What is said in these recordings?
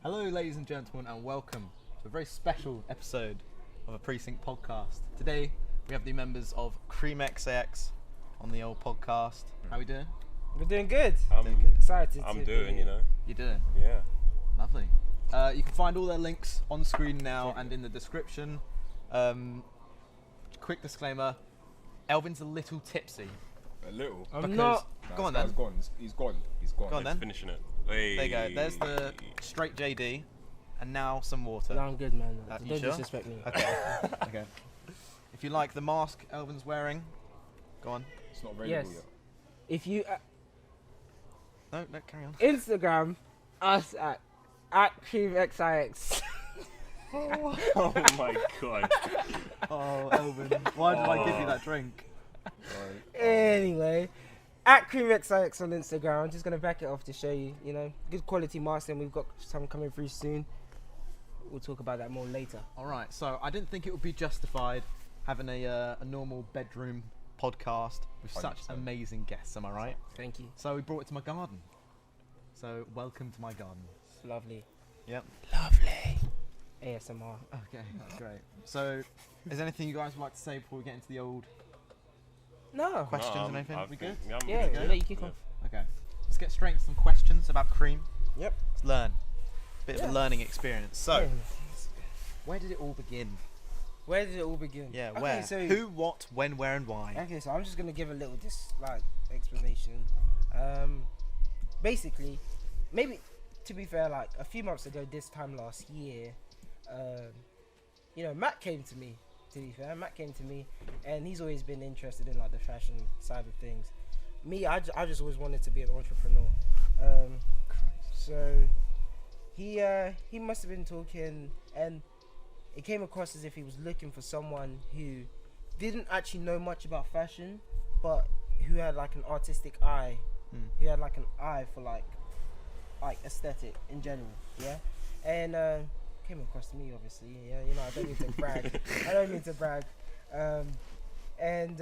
Hello, ladies and gentlemen, and welcome to a very special episode of a Presynct podcast. Today, we have the members of CreamXIX on the old podcast. How are we doing? We're doing good. Doing good. Excited. I'm to doing, be you know. You doing? Yeah. Lovely. You can find all their links on screen now and in the description. Quick disclaimer, Elvin's a little tipsy. A little. I'm because- not. Go on This then. guy's gone. He's gone. He's gone. Go on then. Finishing it. Hey. There you go. There's the straight JD, and now some water. No, I'm good, man. You Don't sure? disrespect me. Okay. Okay. If you like the mask Elvin's wearing, go on. It's not available Yes. yet. If you No, carry on. Instagram us at CreamXIX. Oh my god. Oh, Elvin, why did I give you that drink? Right. Anyway, at CreamXIX on Instagram. I'm just gonna back it off to show you. You know, good quality mask, and we've got some coming through soon. We'll talk about that more later. All right. So I didn't think it would be justified having a normal bedroom podcast with such 100%. amazing guests. Am I right? Thank you. So we brought it to my garden. So welcome to my garden. It's lovely. Yep. Lovely. ASMR. Okay, that's great. So, is there anything you guys would like to say before we get into the old No. questions No, and everything? I We think- good? I'm Yeah, good. we'll let you kick Yeah. off. Okay. Let's get straight into some questions about Cream. Yep. Let's learn. Bit of Yeah. a learning experience. So, Yeah. where did it all begin? Where did it all begin? Yeah, Okay, where? So Who, what, when, where, and why? Okay, so I'm just gonna give a little explanation. Basically, maybe to be fair, like a few months ago, this time last year, Matt came to me. To be fair, Matt came to me, and he's always been interested in like the fashion side of things. Me, I just always wanted to be an entrepreneur. So he must have been talking, and it came across as if he was looking for someone who didn't actually know much about fashion, but who had like an artistic eye, who had like an eye for like aesthetic in general, yeah. And came across to me, obviously, yeah. You know, I don't mean to brag. I don't mean to brag. And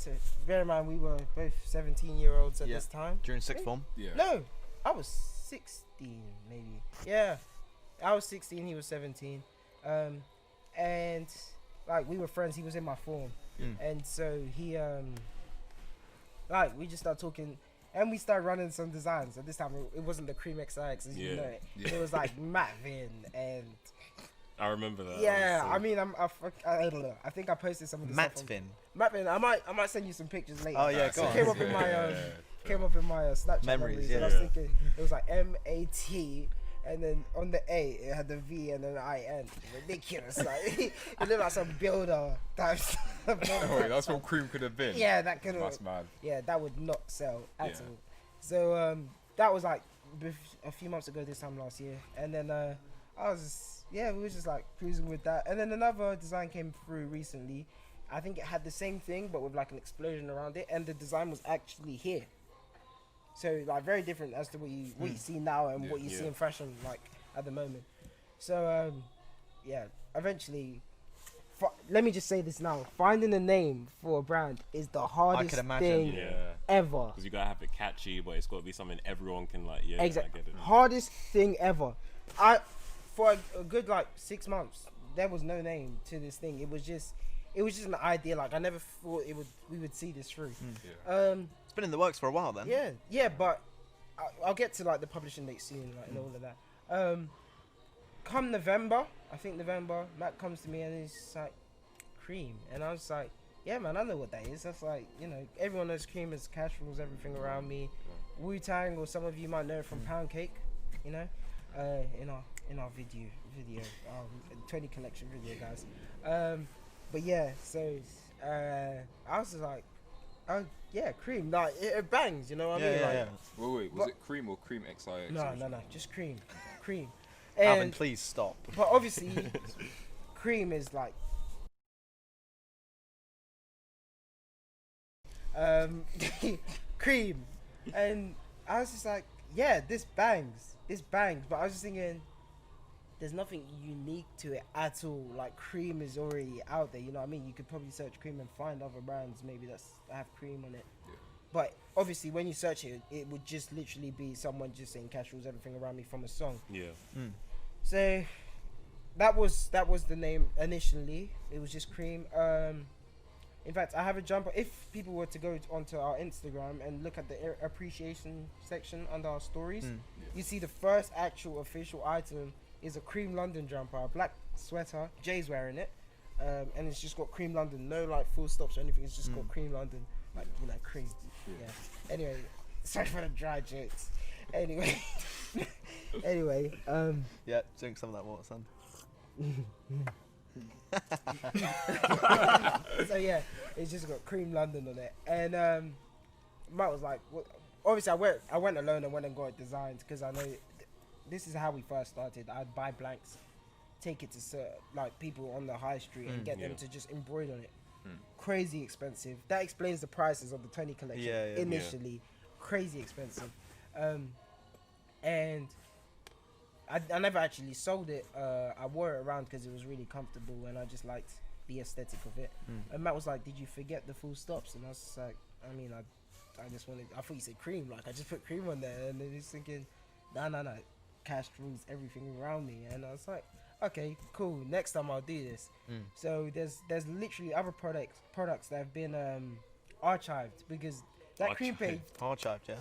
so bear in mind we were both 17-year-olds at Yeah. this time. During sixth form? Yeah. No, I was 16 maybe. Yeah, I was 16. He was 17. And like we were friends. He was in my form, and so he we just started talking, and we started running some designs. At this time, it wasn't the CreamXIX as you Yeah. know it. Yeah. It was like Matt Vin and I remember that. yeah. So- I mean, I don't know. I think I posted some of the Matt stuff. Vin. Matt Vin. I might send you some pictures later. Oh, yeah, It go on. came up in my came up in my Snapchat Memories, memories, and I yeah. was thinking it was like MAT, and then on the A it had the V and then the IN. Ridiculous, like it looked like some builder type stuff. Oh, wait, that's what Cream could have been. Yeah, that could have. That's mad. Yeah, that would not sell at Yeah. all. So that was like a few months ago, this time last year, and then we were just like cruising with that, and then another design came through recently. I think it had the same thing but with like an explosion around it, and the design was actually here. So like very different as to what you see now and Yeah. what you see Yeah. in fashion like at the moment. So eventually. Let me just say this now: finding a name for a brand is the hardest could imagine, thing Yeah. ever. Because you gotta have it catchy, but it's gotta be something everyone can like. Yeah. Exactly. I get it. Hardest thing ever. For a good like 6 months, there was no name to this thing. It was just an idea. Like I never thought we would see this through. It's been in the works for a while then. Yeah, but I'll get to like the publishing date soon, like, and all of that. Come November, Matt comes to me and he's like, Cream, and I was like, yeah, man, I know what that is. That's like, everyone knows Cream is cash rules everything around me. Wu-Tang, or some of you might know it from Pound Cake, in our video, 20 collection video, guys. But yeah, so I was just like, oh yeah, Cream, like it bangs, you know what I mean? Like, Wait, was it Cream or CreamXIX? no, just Cream. Alvin, And please stop. but obviously, Cream is like, Cream, and I was just like, yeah, this bangs. But I was just thinking, there's nothing unique to it at all. Like Cream is already out there, you know what I mean? You could probably search Cream and find other brands maybe that have Cream on it. but obviously when you search it, it would just literally be someone just saying cash rules everything around me from a song. Yeah. So that was the name initially. It was just Cream. In fact, I have a jumper. If people were to go onto our Instagram and look at the appreciation section under our stories, you see the first actual official item is a Cream London jumper, a black sweater. Jay's wearing it, and it's just got Cream London. No like full stops or anything. It's just got Cream London, like cream. Yeah. Anyway, sorry for the dry jokes. Anyway, Yeah, drink some of that water, son. So yeah, it's just got Cream London on it, and Matt was like, well, obviously I went alone and went and got it designed because I know this is how we first started. I'd buy blanks, take it to like people on the high street and get them to just embroider on it. Crazy expensive. That explains the prices of the 20 collection initially. Crazy expensive, and I never actually sold it. I wore it around because it was really comfortable and I just liked the aesthetic of it. And Matt was like, "Did you forget the full stops?" And I was just like, "I mean, I just wanted. I thought you said cream. Like I just put cream on there." And then he's thinking, "No, cash rules everything around me." And I was like, "Okay, cool. Next time I'll do this." So there's literally other products that have been archived because that cream page Archived, yeah.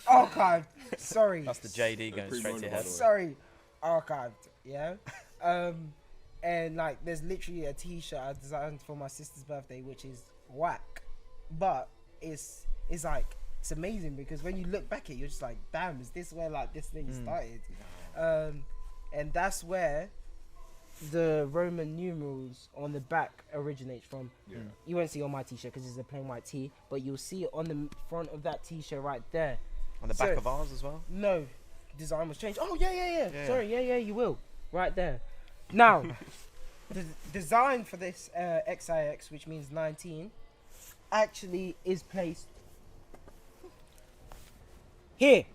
archived. Sorry. That's the JD going straight to your head. Sorry, archived. Yeah. And like, there's literally a T-shirt I designed for my sister's birthday, which is whack, but it's like it's amazing because when you look back at it, you're just like, damn, is this where like this thing started? And that's where the Roman numerals on the back originates from. You won't see on my T-shirt because it's a plain white tee, but you'll see it on the front of that T-shirt right there. On the back of ours as well? No, design was changed. Oh yeah. Sorry, yeah, you will. Right there. Now, the design for this XIX, which means 19, actually is placed here.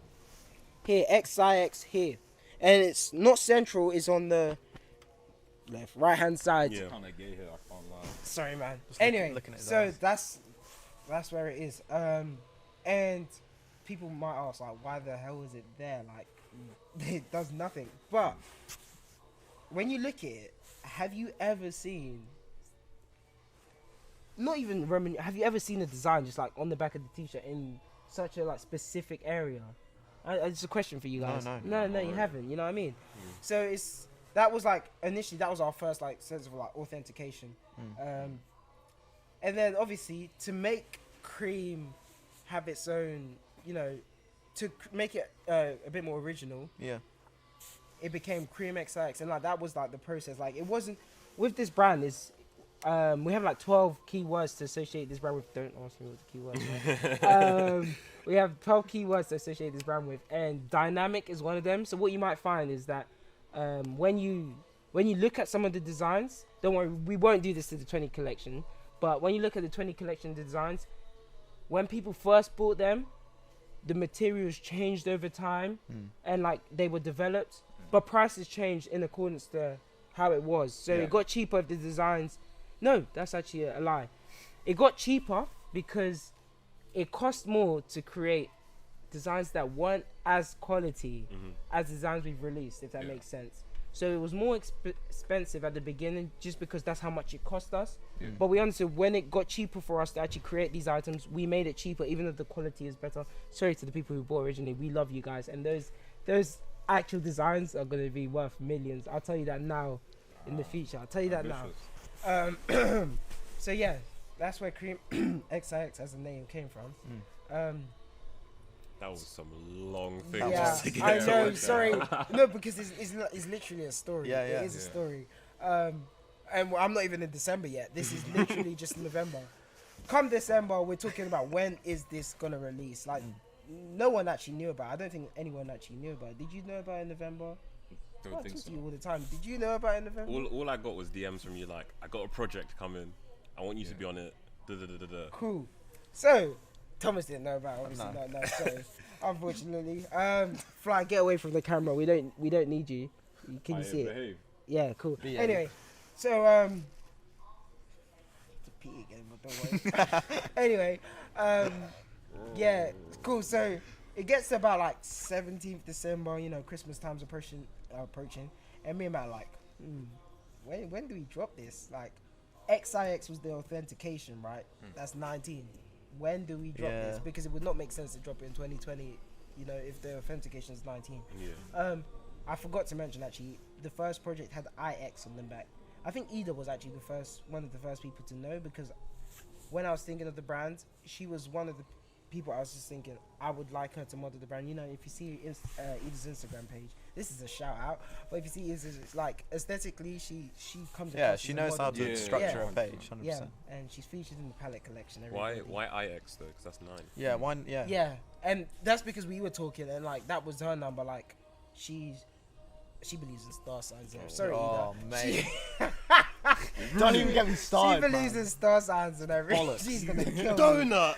Here, XIX here. And it's not central, it's on the right hand side. Yeah. Kind of gay here, I can't lie. Sorry, man. Just Anyway, looking at his so eyes. that's where it is. And people might ask, like, why the hell is it there? Like, it does nothing. But when you look at it, have you ever seen? Not even Roman. Have you ever seen a design just like on the back of the T-shirt in such a like specific area? It's a question for you guys. No, you haven't. You know what I mean? So that was like initially that was our first like sense of like authentication, and then obviously to make Cream have its own, you know, to make it a bit more original. Yeah. It became CreamXIX, and like that was like the process. Like it wasn't with this brand is. We have like 12 keywords to associate this brand with. Don't ask me what the keywords are. We have 12 keywords to associate this brand with, and dynamic is one of them. So what you might find is that when you look at some of the designs, don't worry, we won't do this to the 20 collection, but when you look at the 20 collection designs, when people first bought them, the materials changed over time, and like they were developed, but prices changed in accordance to how it was. So it got cheaper if the designs. No, that's actually a lie. It got cheaper because it cost more to create designs that weren't as quality as designs we've released, if that makes sense. So it was more expensive at the beginning just because that's how much it cost us. But we understood when it got cheaper for us to actually create these items, we made it cheaper even though the quality is better. Sorry to the people who bought originally, we love you guys. And those actual designs are going to be worth millions. I'll tell you that now in the future. I'll tell you that now. So yeah, that's where CreamXIX as a name came from. That was some long thing. Yeah, just to get I to know. work Sorry, out. no, because it's literally a story. Yeah, It is a story. And I'm not even in December yet. This is literally just November. Come December, we're talking about when is this gonna release? Like, no one actually knew about it. I don't think anyone actually knew about it. Did you know about it in November? Don't I think talk so. to you all the time. Did you know about it in November? All I got was DMs from you like, I got a project coming. I want you to be on it. Da, da, da, da, da. Cool. So, Thomas didn't know about it, obviously. No, sorry. Unfortunately. Fly, get away from the camera. We don't need you. Can you see it? Behave. Yeah, cool. Yeah. Anyway, so repeat again, but don't worry. Anyway, yeah, cool. So it gets to about like 17th December. You know, Christmas time's approaching, and me and Matt are like, when do we drop this? Like, XIX was the authentication, right? That's 19. When do we drop this? Because it would not make sense to drop it in 2020. You know, if the authentication is 19. Yeah. I forgot to mention actually, the first project had IX on them back. I think Ida was actually one of the first people to know, because when I was thinking of the brand, she was one of the people I was just thinking I would like her to model the brand. You know, if you see Ida's Instagram page, this is a shout out, but if you see it's like aesthetically, she comes. Yeah, across she as a knows how model. to structure a page. 100%. Yeah, and she's featured in the palette collection. Why everybody. IX though? Because that's 9. Yeah, one. Yeah. Yeah, and that's because we were talking, and like that was her number. Like she believes in star signs. Yeah. Sorry, Oh, Ida. mate. Don't even get me started. She believes in star signs and everything. Bollocks. She's gonna kill me. Donut.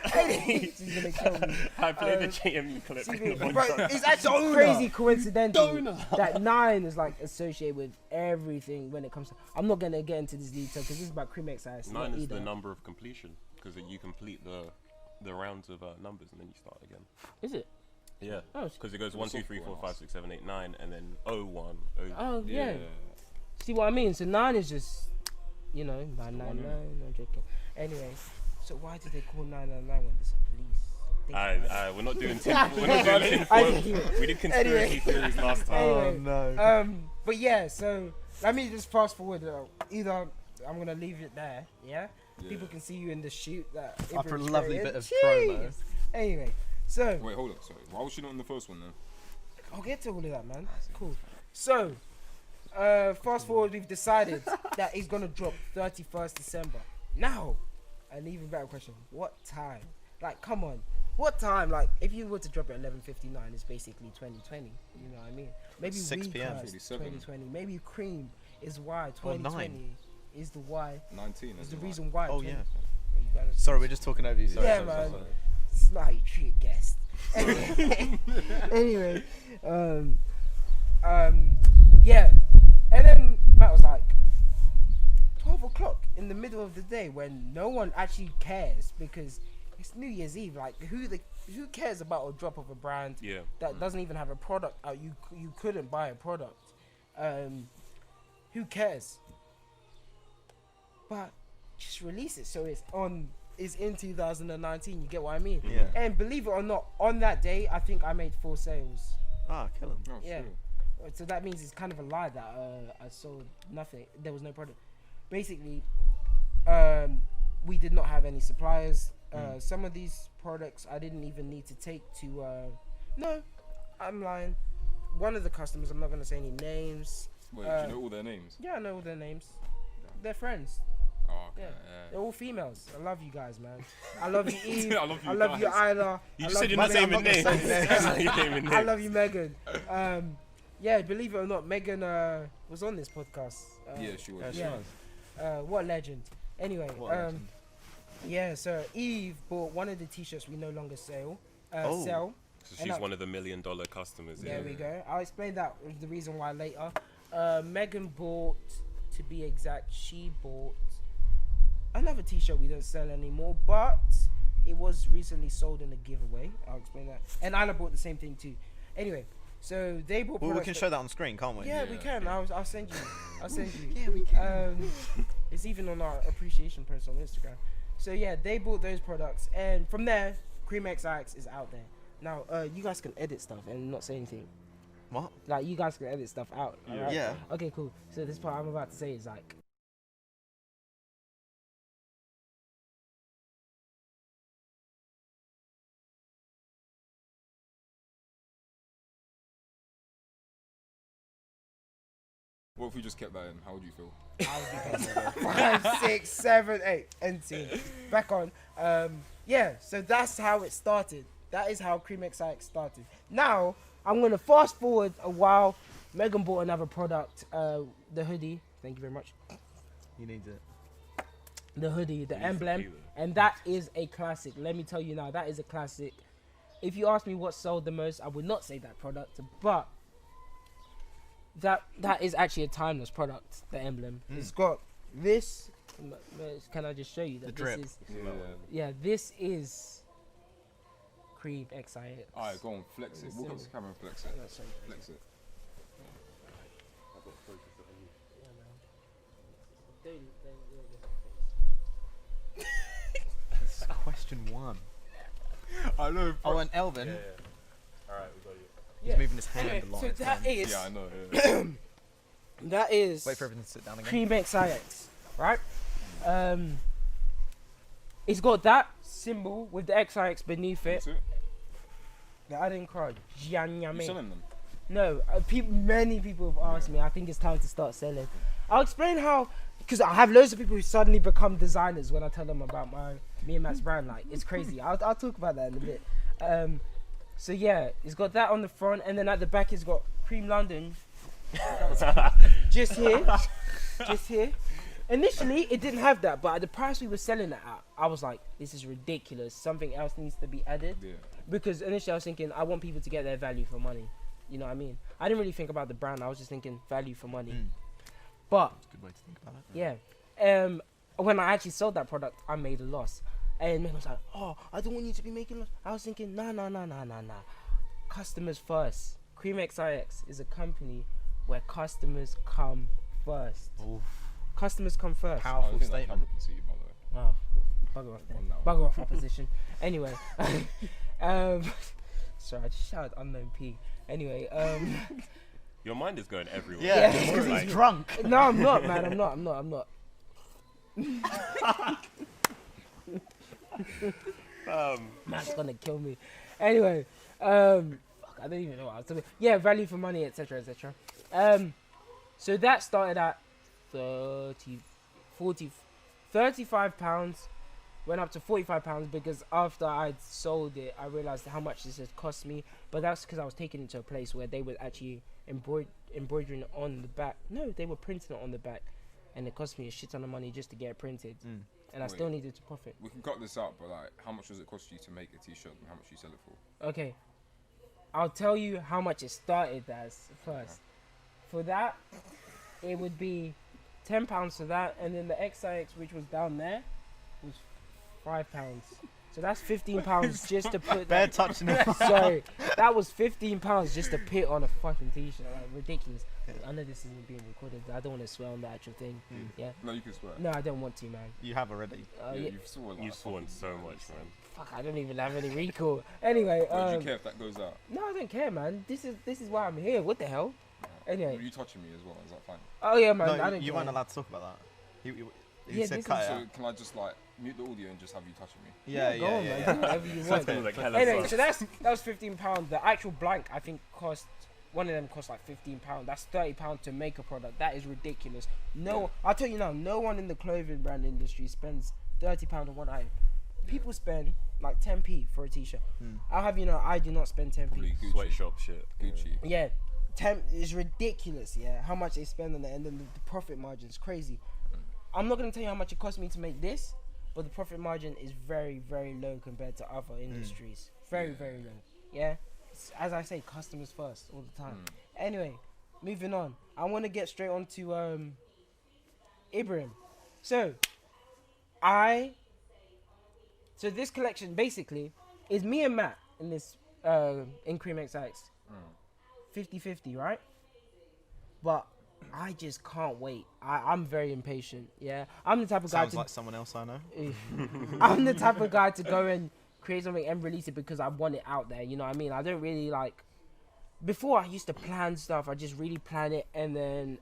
She's gonna kill me. I played the JME clip. But it's actually crazy coincidental that 9 is like associated with everything when it comes to. I'm not gonna get into this detail because this is about CreamXIX. 9 is the number of completion, because you complete the rounds of numbers and then you start again. Is it? Yeah. Oh, Because it goes 1, 2, 3, 4, 5, 6, 7, 8, 9, and then 0, 1, 0. Oh yeah. See what I mean? So 9 is just, you know, 999. I'm joking. Anyway, so why did they call 999 when there's a police? We're not doing tinfoil. We did conspiracy theories last time. Anyway, no. but yeah, so let me just fast forward. Either I'm gonna leave it there, yeah? People can see you in the shoot. That After a Ibrahim's lovely created. bit of Jeez. promo. Anyway, so Wait, hold up. Sorry. Why was she not in the first one then? I'll get to all of that, man. Cool. So, fast forward, we've decided that it's gonna drop 31st December. Now, an even better question: what time? Like, come on, what time? Like, if you were to drop it at 11:59, it's basically 2020. You know what I mean? Maybe 6 p.m. 2020. Maybe Cream is why Or 2020 9. is the why. 19 Is is the right. reason why. Oh 20 yeah. You gotta- Sorry, we're just talking over you. Sorry. Yeah, sorry, man. sorry. It's not how you treat a guest. Anyway, yeah. And then Matt was like, 12 o'clock in the middle of the day when no one actually cares because it's New Year's Eve. Like, who cares about a drop of a brand that doesn't even have a product out? You couldn't buy a product. Who cares? But just release it so it's in 2019. You get what I mean? Yeah. And believe it or not, on that day, I think I made 4 sales. Ah, kill him. Oh, Yeah. sure. So that means it's kind of a lie that I sold nothing. There was no product. Basically, we did not have any suppliers. Some of these products I didn't even need to take to. No, I'm lying. One of the customers, I'm not going to say any names. Wait, do you know all their names? Yeah, I know all their names. They're friends. Oh, okay. Yeah. They're all females. I love you guys, man. I love you, Eve. I love you I love you, guys. Isla. You I just love said you, you're not Megan. naming names. That's not you naming names. I love you, Megan. Yeah, believe it or not, Megan was on this podcast. Yeah, she was. Yeah. What a legend. Anyway, yeah, so Eve bought one of the t-shirts we no longer sell. So And she's one of the $1 million customers. There we go. I'll explain that the reason why later. Megan bought, to be exact, she bought another t-shirt we don't sell anymore, but it was recently sold in a giveaway. I'll explain that. And Isla bought the same thing too. Anyway, so they bought. Well, we can show that on screen, can't we? Yeah, we can. I'll send you. I'll send you. Yeah, we can. It's even on our appreciation post on Instagram. So yeah, they bought those products, and from there, CreamXIX is out there. Now, you guys can edit stuff and not say anything. What? Like, you guys can edit stuff out. Alright? Yeah. Okay, cool. So this part I'm about to say is like. What if we just kept that in? How would you feel? 5, 6, 7, 8, and 10. Back on. Yeah, so that's how it started. That is how CreamXIX started. Now, I'm going to fast forward a while. Megan bought another product, the hoodie. Thank you very much. You need it. The hoodie, the emblem. And that is a classic. Let me tell you now, that is a classic. If you ask me what sold the most, I would not say that product, but that is actually a timeless product, the emblem. It's got this Can I just show you that The drip. this is? Yeah. This is CreamXIX. Alright, go on, flex it. Walk up to the camera and flex it. That's so crazy. Flex it. This is question 1. I know. Oh, and Elvin, Alright, we got you. he's moving his hand Anyway, a lot. so it's that fine. is Yeah, I know. Yeah. that is Wait for everything to sit down again. CreamXIX, right? It's got that symbol with the XIX beneath it. That's it. The adding card. You selling them? No, many people have asked me. I think it's time to start selling. I'll explain how, because I have loads of people who suddenly become designers when I tell them about me and Matt's brand. Like, it's crazy. I'll talk about that in a bit. So yeah, it's got that on the front, and then at the back it's got Cream London. just here. Initially, it didn't have that, but at the price we were selling it at, I was like, this is ridiculous. Something else needs to be added. Yeah. Because initially I was thinking, I want people to get their value for money. You know what I mean? I didn't really think about the brand. I was just thinking value for money. But That's a good way to think about it. yeah, when I actually sold that product, I made a loss. And man was like, oh, I don't want you to be making loss. I was thinking, nah. Customers first. CreamXIX is a company where customers come first. Oof. Customers come first. I Powerful think that statement. camera can see you, by the way. Oh, bugger off then. On that one. Bugger off opposition. Anyway, sorry, I just shouted unknown P. Anyway, Your mind is going everywhere. Yeah, Yeah. it's because Like- he's drunk. no, I'm not, man. I'm not. Matt's gonna kill me. Anyway, fuck, I don't even know what I was talking. Yeah, value for money, etc. So that started at 35 pounds, went up to 45 pounds because after I'd sold it, I realized how much this had cost me. But that's because I was taking it to a place where they were actually embroidering it on the back. No, they were printing it on the back, and it cost me a shit ton of money just to get it printed. And I Wait. still needed to profit. We can cut this out, but like, how much does it cost you to make a t-shirt and how much you sell it for? Okay, I'll tell you how much it started as first. For that, it would be £10 for that, and then the XIX, which was down there, was £5. So that's £15 just to put Bear that. touching it. Sorry, that was £15 just to put on a fucking t-shirt. Like, ridiculous. I know this isn't being recorded. I don't want to swear on the actual thing. Yeah. No, you can swear. No, I don't want to, man. You have already. Yeah, Yeah. you've sworn like You've sworn fucking so man. much, man. Fuck, I don't even have any recall. Anyway, Wait, do you care if that goes out? no, I don't care, man. This is why I'm here. What the hell? Anyway. Were you touching me as well? Is that fine? Oh yeah, man. No, I don't you care. weren't allowed to talk about that. He Yeah, said this cut is- it So out. can I just like mute the audio and just have you touching me? Yeah, Go on, man. Do whatever you want. Something like hella Anyway, sus. so that was £15. The actual blank, I think, cost one of them cost like £15. That's £30 to make a product. That is ridiculous. No, I'll tell you now. No one in the clothing brand industry spends £30 on one item. People spend like 10p for a t-shirt. I'll have you know, I do not spend 10p. Probably Gucci. Sweatshop shit. Gucci. Yeah, 10 is ridiculous. Yeah, how much they spend on it, and then the profit margin is crazy. I'm not gonna tell you how much it cost me to make this, but the profit margin is very, very low compared to other industries. Very, very low. Yeah, as I say, customers first all the time. Anyway, moving on. I want to get straight on to Ibrahim. So this collection basically is me and Matt in this in CreamXIX. 50-50, right? But I just can't wait. I'm very impatient. Yeah, I'm the type of guy Sounds to like someone else I know. I'm the type of guy to go and create something and release it because I want it out there. You know what I mean? I don't really like. Before I used to plan stuff. I just really plan it, and then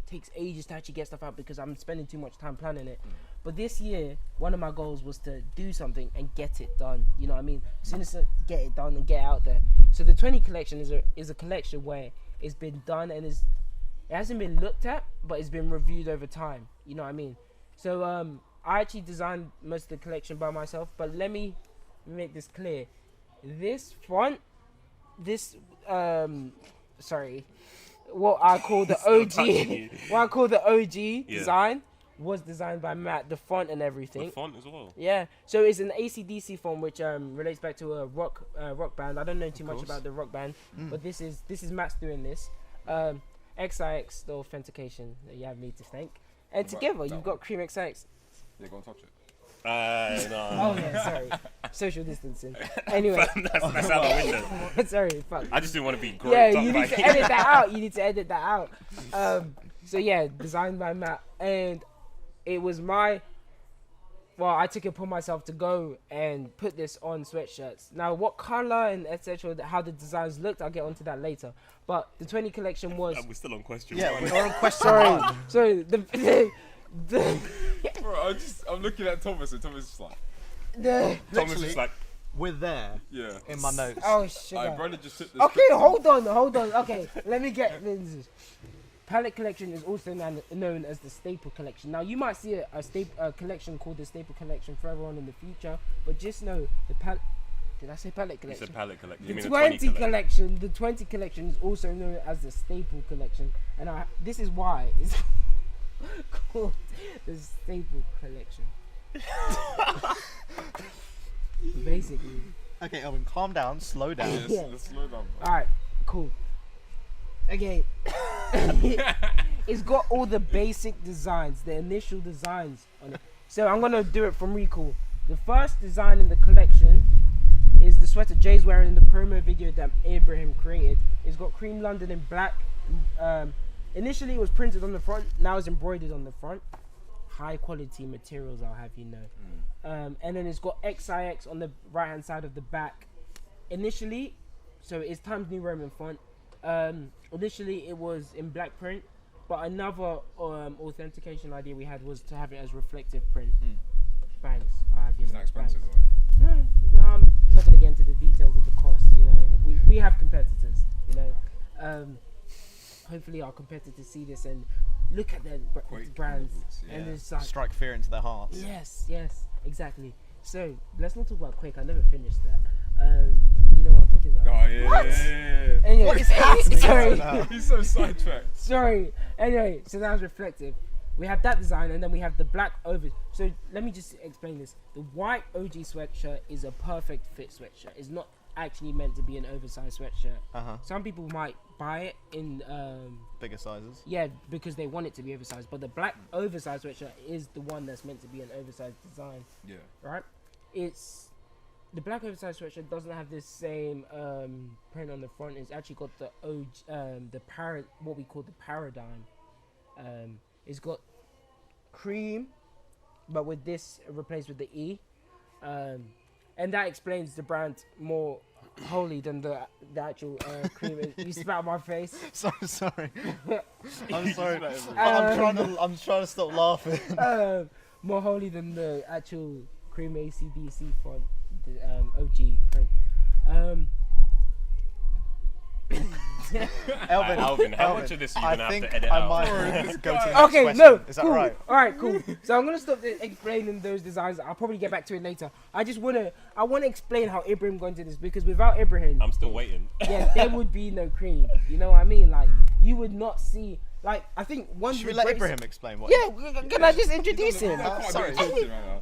it takes ages to actually get stuff out because I'm spending too much time planning it. But this year, one of my goals was to do something and get it done. You know what I mean? As soon as I get it done and get it out there. So the 20 collection is a collection where it's been done and it hasn't been looked at, but it's been reviewed over time. You know what I mean? So I actually designed most of the collection by myself, but let me make this clear. This font, what I call the OG design was designed by Matt, the font and everything. The font as well. Yeah, so it's an AC/DC font which relates back to a rock band. I don't know too much about the rock band, but this is Matt's doing this. XIX, the authentication that you have me to thank, and Right, together that you've got CreamXIX. Yeah, go and touch it. No. Oh yeah, sorry. Social distancing. Anyway, that's out the window. sorry, fuck. I just didn't want to be gross. Yeah, you need to edit that out. You need to edit that out. So yeah, designed by Matt, and it was my. Well, I took it upon myself to go and put this on sweatshirts. Now, what color and etc., how the designs looked, I'll get onto that later. But the 20 collection was. We're still on question. Yeah, one. we're on question. Sorry, one. sorry. The Bro, I'm looking at Thomas, and Thomas is just like, Thomas Literally, is like, we're there yeah. in my notes. oh My sugar. brother just took this. Okay, hold on. Okay, let me get this. Palette collection is also known as the staple collection. Now, you might see a collection called the staple collection further on in the future, but just know the palette. Did I say palette it's collection? a palette collection. You The mean 20 a 20 collection. The 20 collection is also known as the staple collection, and this is why it's called the staple collection. Basically. Okay, Elvin, calm down, slow down. Yes, Yeah. let's slow down. All right, cool. Okay, it's got all the basic designs, the initial designs on it. So I'm gonna do it from recall. The first design in the collection is the sweater Jay's wearing in the promo video that Ibrahim created. It's got Cream London in black. Initially it was printed on the front, now it's embroidered on the front. High quality materials, I'll have you know. And then it's got XIX on the right hand side of the back. Initially, so it's Times New Roman font. Initially it was in black print, but another authentication idea we had was to have it as reflective print. Bangs, I'll have you It's know. not expensive Bangs. though. No, I'm not gonna get into the details of the cost. You know, we have competitors. You know, hopefully our competitors see this and look at their Quake brands, boots, and yeah. it's like, Strike fear into their hearts. yes, exactly. So let's not talk about Quake. I never finished that. You know what I'm talking about. Oh yeah, What? yeah. Anyway, What is happening sorry, right now? He's so sidetracked. sorry. Anyway, so that was reflective. We have that design, and then we have the black over. So let me just explain this. The white OG sweatshirt is a perfect fit sweatshirt. It's not actually meant to be an oversized sweatshirt. Uh-huh. Some people might buy it in Bigger sizes. yeah, because they want it to be oversized. But the black oversized sweatshirt is the one that's meant to be an oversized design, Yeah. right? It's the black oversized sweatshirt doesn't have this same print on the front. It's actually got the what we call the paradigm. It's got cream, but with this replaced with the E, and that explains the brand more wholly than the actual cream. You spat on my face. So sorry. I'm sorry. Just I'm trying to stop laughing. More wholly than the actual cream ACDC font, the OG print. Elvin, how much of this are you gonna I have think to edit I out? might go to the next Okay, question. no, Is that cool. right? All right, cool. So I'm gonna stop explaining those designs. I'll probably get back to it later. I wanna explain how Ibrahim got into this, because without Ibrahim, I'm still waiting. yeah, there would be no cream. You know what I mean? Like, you would not see. Like, I think one. Should of we the let greatest- Ibrahim explain what? Yeah, can I just introduce him? Sorry.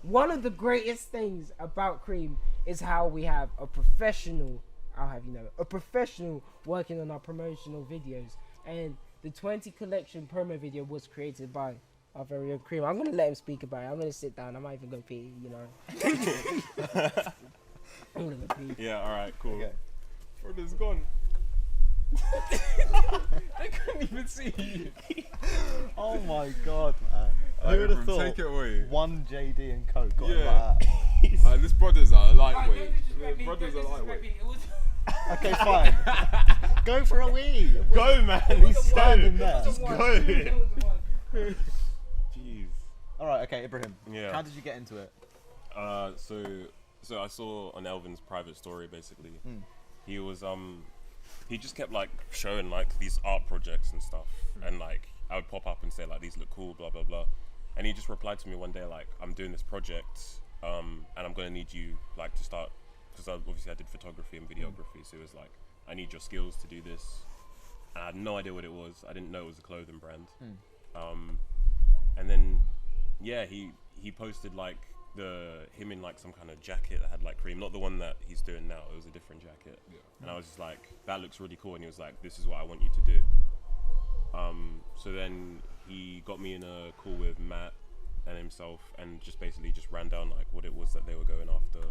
One of the greatest things about Cream is how we have a professional, I'll have you know, a professional working on our promotional videos. And the 20 collection promo video was created by our very own Cream. I'm going to let him speak about it. I'm going to sit down. I might even go pee, you know. I'm going to go pee. Yeah, alright, cool. Okay. Brother's gone. They couldn't even see you. Oh my god, man. Who would have Ibrahim, thought take it away. one JD and Coke got him Yeah. like that? This brothers are lightweight. Brothers are lightweight. Okay, fine. Go for a wee. Go, man. He's standing there. Just go. Jeez. Alright, okay, Ibrahim. Yeah. How did you get into it? So I saw on Elvin's private story, basically. Mm. He was he just kept like showing like these art projects and stuff, and like I would pop up and say like these look cool, blah blah blah, and he just replied to me one day like, I'm doing this project, and I'm gonna need you like to start, because obviously I did photography and videography, so it was like, I need your skills to do this. And I had no idea what it was. I didn't know it was a clothing brand. And then yeah, he posted like him in like some kind of jacket that had like cream, not the one that he's doing now, it was a different jacket. Yeah. And I was just like, that looks really cool, and he was like, this is what I want you to do. So then he got me in a call with Matt, and himself, and just basically just ran down like what it was that they were going after,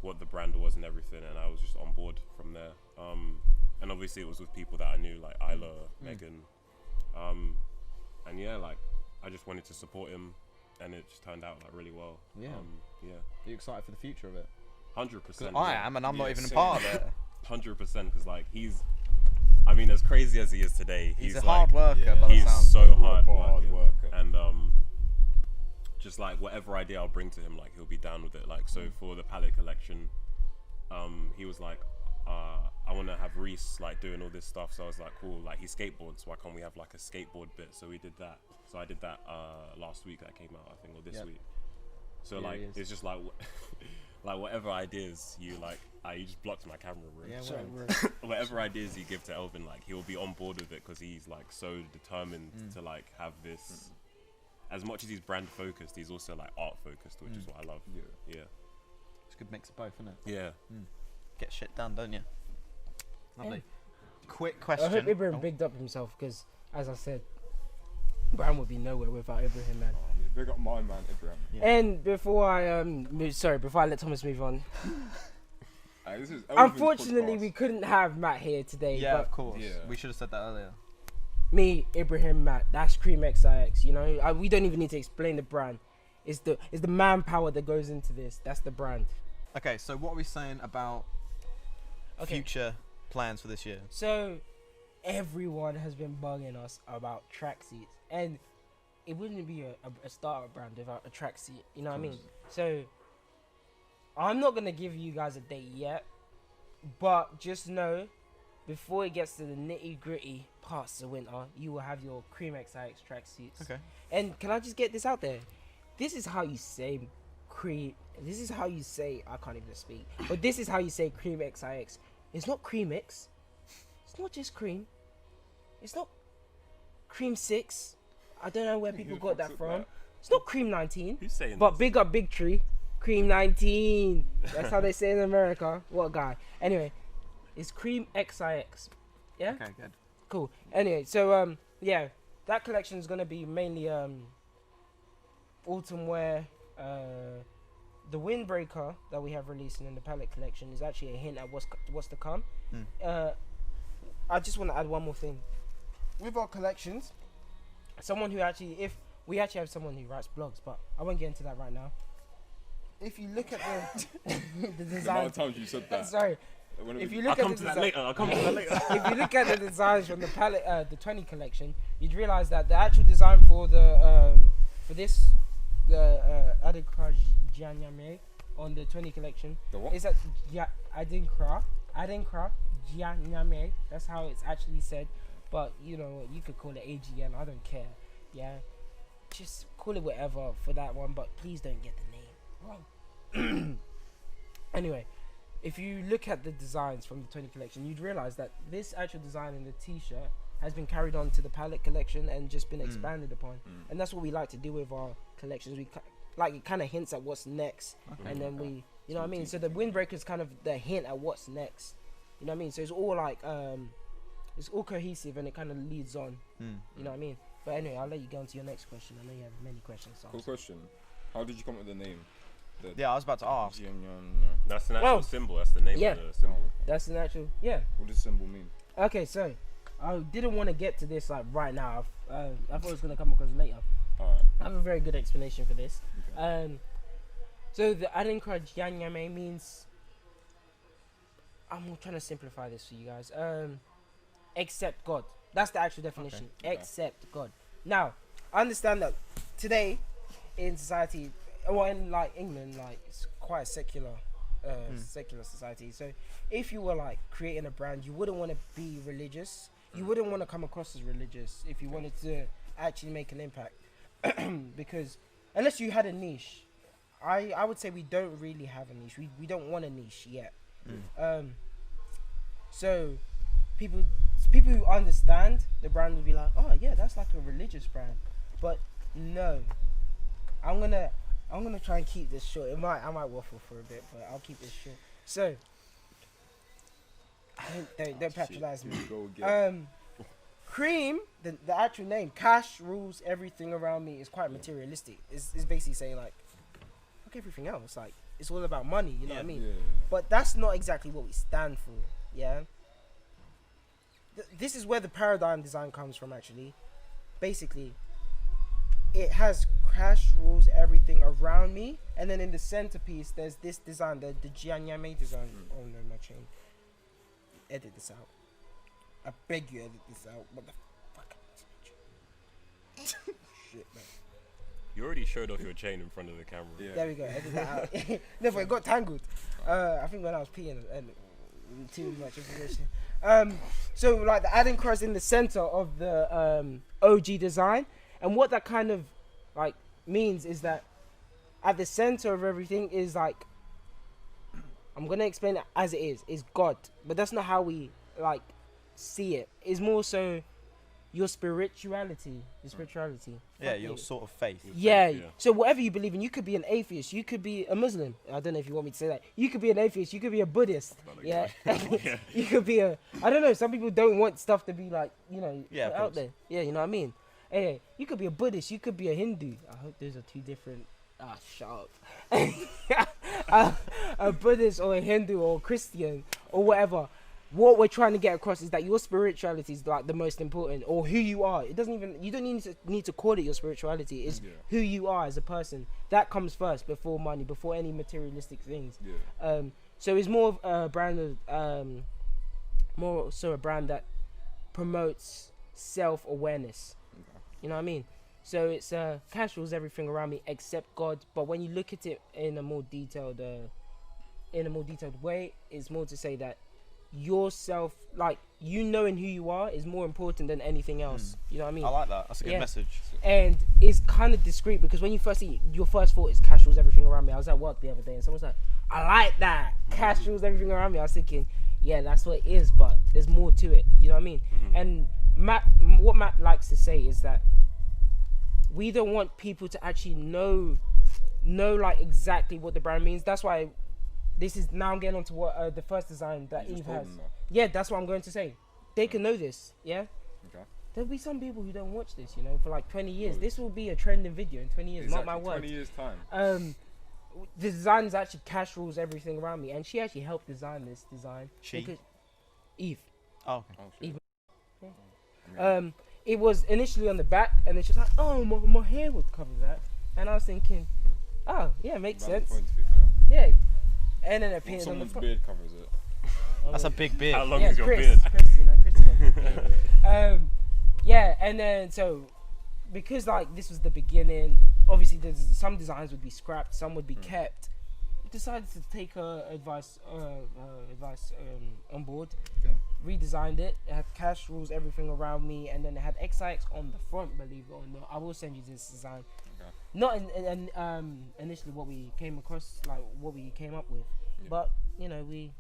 what the brand was and everything, and I was just on board from there. And obviously it was with people that I knew, like Isla, Megan, and yeah, like I just wanted to support him, and it just turned out like really well. Yeah. Yeah. Are you excited for the future of it? 100%. I am, and I'm not Yeah, even a same. part of it. 100%, because like I mean, as crazy as he is today, He's a like, hard worker, yeah, by the he's sounds. so hard hard working. worker. And just like whatever idea I'll bring to him, like he'll be down with it. Like so for the palette collection, he was like, I want to have Reese like doing all this stuff. So I was like, cool, like he skateboards, why can't we have like a skateboard bit? So we did that. So I did that last week that came out, I think, or this week. So Yeah, like he is. it's just like like whatever ideas you like, you just blocked my camera, bro. Yeah, Sorry, well, bro. Whatever ideas you give to Elvin, like he'll be on board with it because he's like so determined to like have this. As much as he's brand focused, he's also like art focused, which is what I love. Yeah. Yeah. it's a good mix of both, isn't it? Yeah. Get shit done, don't you? Lovely. Yeah. Quick I question. hope Ibrahim bigged up himself because, as I said, brand would be nowhere without Ibrahim, man. Yeah, big up my man, Ibrahim. Yeah. And before I before I let Thomas move on, This is Elvin's unfortunately podcast. we couldn't have Matt here today. Yeah, but of course. Yeah. We should have said that earlier. me, Ibrahim, Matt, that's CreamXIX. You know, we don't even need to explain the brand. It's the manpower that goes into this. That's the brand. Okay, so what are we saying about future plans for this year? So everyone has been bugging us about tracksuits, and it wouldn't be a startup brand without a tracksuit. You know what I mean? So I'm not gonna give you guys a date yet, but just know, before it gets to the nitty gritty parts of winter, you will have your CreamXIX tracksuits. Okay. And can I just get this out there? This is how you say cream. This is how you say, I can't even speak, but this is how you say CreamXIX. It's not CreamX. It's not just cream. It's not CreamXIX. I don't know where people got that from. It's not Cream 19. Who's saying But this? big up Big Tree. Cream 19. That's how they say in America. What a guy. Anyway, it's CreamXIX. Yeah? Okay, good. Cool. Anyway, so yeah, that collection is gonna be mainly autumn wear. The windbreaker that we have releasing in the palette collection is actually a hint at what's to come. I just want to add one more thing. With our collections, if we actually have someone who writes blogs, but I won't get into that right now. If you look at the the The amount design, of times you said that. sorry. When If we- you look I'll at come the to that design, later. I'll come to that later. if you look at the designs from the palette, the 20 collection, you'd realize that the actual design for the Adinkra Gianyame on the 20 collection The what? is that Adinkra Gianyame. That's how it's actually said, but you know you could call it AGN. I don't care. Yeah, just call it whatever for that one, but please don't get the name wrong. Anyway. If you look at the designs from the 20 collection, you'd realize that this actual design in the t-shirt has been carried on to the palette collection and just been expanded upon. And that's what we like to do with our collections. Like it kind of hints at what's next, and then we, you know what I mean? So the windbreaker is kind of the hint at what's next. You know what I mean? So it's all like, it's all cohesive and it kind of leads on. You know what I mean? But anyway, I'll let you go on to your next question. I know you have many questions. So Cool question. How did you come up with the name? Yeah, I was about to ask. That's an actual Well, symbol. That's the name yeah. of the symbol. that's an actual, yeah. What does symbol mean? Okay, so I didn't want to get to this like right now. I thought it was gonna come across later. Alright. I have a very good explanation for this. So the Adinkra Gianyame means, I'm trying to simplify this for you guys. Accept God. That's the actual definition. Okay. Accept God. Now, I understand that today in society, well, in like England, like it's quite a secular society. So if you were like creating a brand, you wouldn't want to be religious. You wouldn't want to come across as religious if you wanted to actually make an impact. Because unless you had a niche, I would say we don't really have a niche. We don't want a niche yet. So people who understand the brand will be like, oh yeah, that's like a religious brand. But no, I'm gonna try and keep this short. I might waffle for a bit, but I'll keep this short. So don't patronize me. Go again. Cream, the actual name, cash rules everything around me, is quite materialistic. It's basically saying like, fuck everything else. Like, it's all about money, you know what I mean? Yeah. But that's not exactly what we stand for, yeah? This is where the paradigm design comes from, actually. Basically, it has cash rules everything around me, and then in the centerpiece, there's this design, the Gianyame design. Oh no, my chain. Edit this out. I beg you, edit this out. What the fuck? Shit, man. You already showed off your chain in front of the camera. Yeah. There we go. Edit that out. No, but it got tangled. I think when I was peeing, and too much information. So like the adding cross in the center of the OG design, and what that kind of like means is that at the center of everything is like, I'm gonna explain it as it is God, but that's not how we like see it. It's more so your spirituality. Yeah, your sort of faith. Yeah. Yeah. So whatever you believe in, you could be an atheist, you could be a Muslim. I don't know if you want me to say that. You could be an atheist, you could be a Buddhist. Yeah. You could be a, I don't know, some people don't want stuff to be like, you know, Yeah, put of out course. there. Yeah, you know what I mean? Hey, you could be a Buddhist, you could be a Hindu. I hope those are two different. Shut up. A Buddhist or a Hindu or a Christian or whatever. What we're trying to get across is that your spirituality is like the most important, or who you are. It doesn't even, you don't need to call it your spirituality. It's who you are as a person. That comes first before money, before any materialistic things. Yeah. So it's more of a brand of more so a brand that promotes self-awareness. Okay. You know what I mean? So it's cash rules everything around me except God. But when you look at it in a more detailed way, it's more to say that yourself, like you knowing who you are, is more important than anything else. You know what I mean? I like that. That's a good Yeah. message. And it's kind of discreet, because when you first see, your first thought is cash rules everything around me. I was at work the other day and someone's like, I like that, cash rules everything around me. I was thinking, yeah, that's what it is, but there's more to it. You know what I mean? And what Matt likes to say is that we don't want people to actually know like exactly what the brand means. That's why this is, now I'm getting on to what the first design that You just Eve told has. them that. Yeah, that's what I'm going to say. They can know this, yeah? Okay. There'll be some people who don't watch this, you know, for like 20 years. Loads. This will be a trending video in 20 years, Exactly. mark my word. 20 years time. The design is actually cash rules everything around me, and she actually helped design this design. She? because- Eve. Oh, okay. Oh, shit. Even- It was initially on the back, and then she's like, oh, my hair would cover that. And I was thinking, oh, yeah, makes Valid sense. point, to be fair. Yeah. And then it appeared on the Someone's front. beard covers it. That's a big beard. How long Yeah, is your Chris, beard? Chris, you know, Chris. Yeah, and then so because like this was the beginning, obviously there's some designs would be scrapped, some would be kept. We decided to take advice on board. Okay. Redesigned it. It had cash rules everything around me, and then it had CreamXIX on the front. Believe it or not, I will send you this design. Okay. Not initially what we came across, like what we came up with, Yeah. but you know we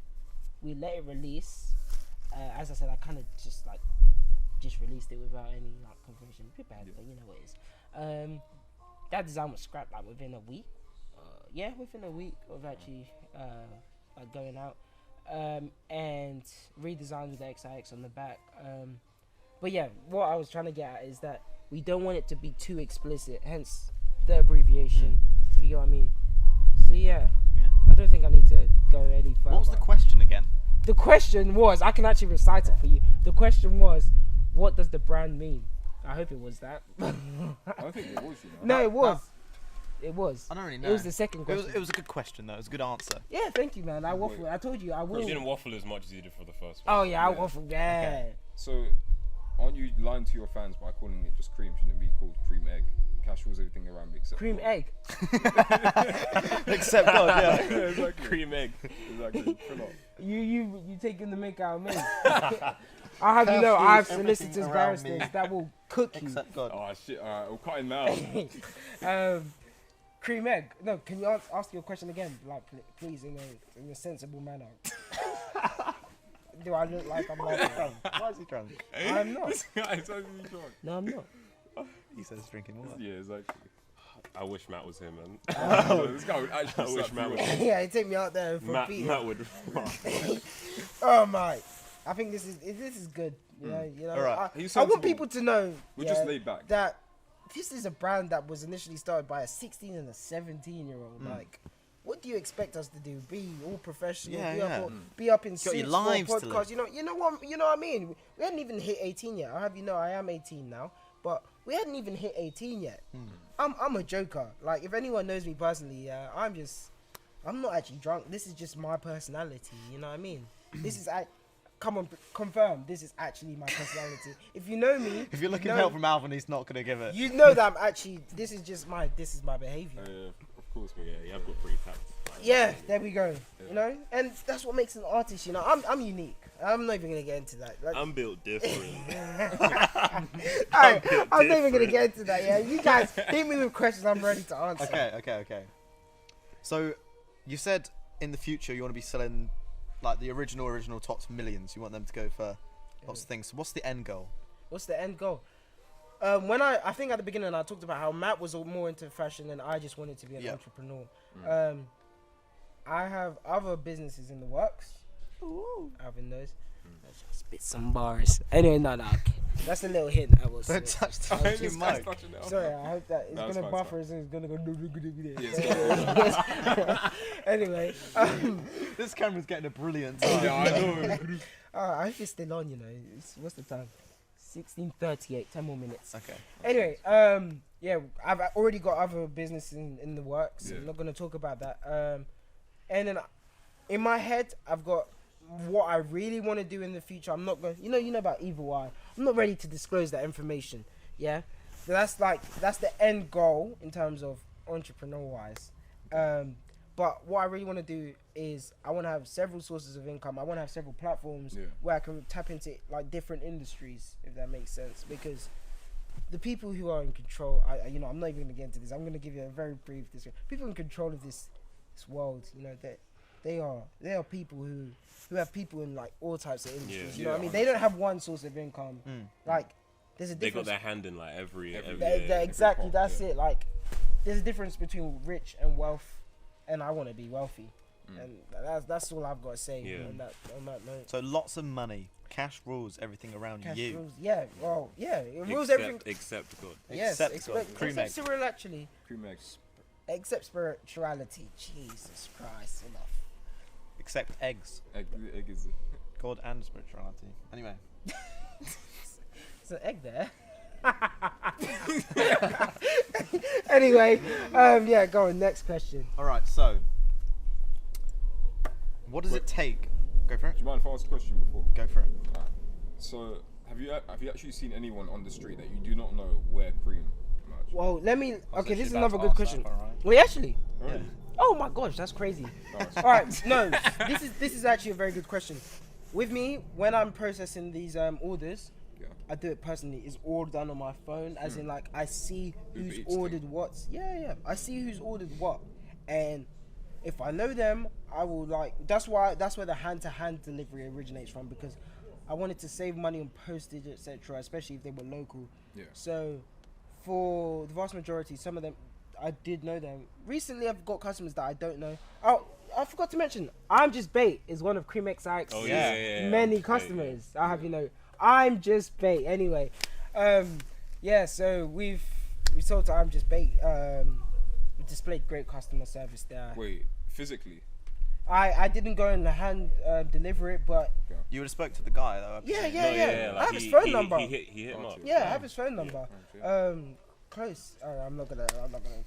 let it release. As I said, I kind of just released it without any like confirmation. A bit bad, Yeah. but you know what it is. That design was scrapped like within a week. Within a week of actually like going out, and redesigned with the XIX on the back. But yeah, what I was trying to get at is that we don't want it to be too explicit, hence the abbreviation, if you get what I mean. So yeah, I don't think I need to go any further. What was the question again? The question was, I can actually recite it for you. The question was, what does the brand mean? I hope it was that. I don't think it was, you know. No, it was. It was. I don't really know. It was the second It question. was a good question though. It was a good answer. Yeah, thank you, man. I waffled. I told you I You will. didn't waffle as much as you did for the first one. Oh yeah, I Yeah. waffled. Yeah. So, aren't you lying to your fans by calling it just cream? Shouldn't it be called cream egg? Cash rules everything around me except Cream God. egg. Except God, yeah. Exactly. Cream egg. Exactly. Chill out. You taking the make out of me. I have you know I have Everything solicitors around barristers me. that will cook you. Except God. Oh shit! Alright, we'll cut him now. Cream egg. No, can you ask your question again, like please, in a sensible manner? Do I look like I'm laughing? Why is he drunk? I'm not. This guy is actually drunk. No, I'm not. He says drinking water. Yeah, exactly. I wish Matt was him, man. This guy would actually. I wish slap Matt you was up. him. Yeah, he take me out there for Matt beating. would. Oh my! I think this is good. Alright. He's I want sensible. people to know. We're just laid back. That this is a brand that was initially started by a 16 and a 17-year-old. Like, what do you expect us to do? Be all professional? Be up in suits your for a lives to podcast? live. You know what I mean? We hadn't even hit 18 yet. I have you know I am 18 now, but we hadn't even hit 18 yet. I'm a joker. Like, if anyone knows me personally, I'm not actually drunk. This is just my personality. You know what I mean? This is come on, confirm. This is actually my personality. If you know me, If you're looking for help from Alvin, he's not going to give it. you know that I'm actually. This is my behavior. Of course, yeah, you have got pretty tact. Yeah, there we go. You know, and that's what makes an artist. You know, I'm unique. I'm not even gonna get into that. Like, I'm built different. I'm not even gonna get into that. Yeah, you guys hit me with questions. I'm ready to answer. Okay. So, you said in the future you want to be selling like the original tops millions. You want them to go for lots of things. So what's the end goal? What's the end goal? When I think at the beginning I talked about how Matt was more into fashion and I just wanted to be an entrepreneur. I have other businesses in the works. Alvin knows. Just spit some bars. Anyway, no. Okay. That's a little hint. I was. Don't touch the mic. Sorry, I hope that it's gonna buffer. It's gonna go. Anyway, This camera's getting a brilliant time. Yeah, I know. I hope it's still on. You know, what's the time? 16:38. 10 more minutes. Okay. Anyway, I've already got other businesses in the works. Yeah. I'm not gonna talk about that. And then in my head, I've got what I really want to do in the future. I'm not going. You know about Evil Eye. I'm not ready to disclose that information. Yeah, so that's the end goal in terms of entrepreneur wise. But what I really want to do is I want to have several sources of income. I want to have several platforms where I can tap into like different industries, if that makes sense. Because the people who are in control, I'm not even going to get into this. I'm going to give you a very brief description. People in control of this world, you know, they are people who have people in like all types of industries. You know what I mean? They don't have one source of income. Like, there's a They difference. got their hand in like every Exactly, part, that's it. Like, there's a difference between rich and wealth, and I want to be wealthy, and that's all I've got to say on that note. So lots of money, cash rules everything around Cash you. rules, it rules except, everything. except God. Yes, except God. except CreamXIX. Cyril actually. CreamXIX. Except spirituality. Jesus Christ, enough. Except eggs. Egg is God and spirituality. Anyway. There's an egg there. Anyway, go on. Next question. All right. So, what does it take? Go for it. Do you mind if I ask a question before? Go for it. So, have you actually seen anyone on the street that you do not know wear cream? Much? Well, let me. I was Okay, this is literally about another to good ask question. that, alright. Wait, actually. Really? Oh my gosh, that's crazy. All right, no, this is actually a very good question. With me, when I'm processing these orders, I do it personally. It's all done on my phone, as in like I see who's ordered what. Yeah. I see who's ordered what, and if I know them, I will like. That's where the hand-to-hand delivery originates from, because I wanted to save money on postage, etc., especially if they were local. Yeah. So, for the vast majority, some of them, I did know them. Recently, I've got customers that I don't know. Oh, I forgot to mention, I'm Just Bait is one of CreamXIX many customers. I have, I'm Just Bait. Anyway, so we sold to I'm Just Bait. We displayed great customer service there. Wait, physically? I didn't go and hand deliver it, but You would have spoke to the guy though. yeah. Like I have his phone number. He hit him up. Yeah, I have his phone number. Close. I'm not gonna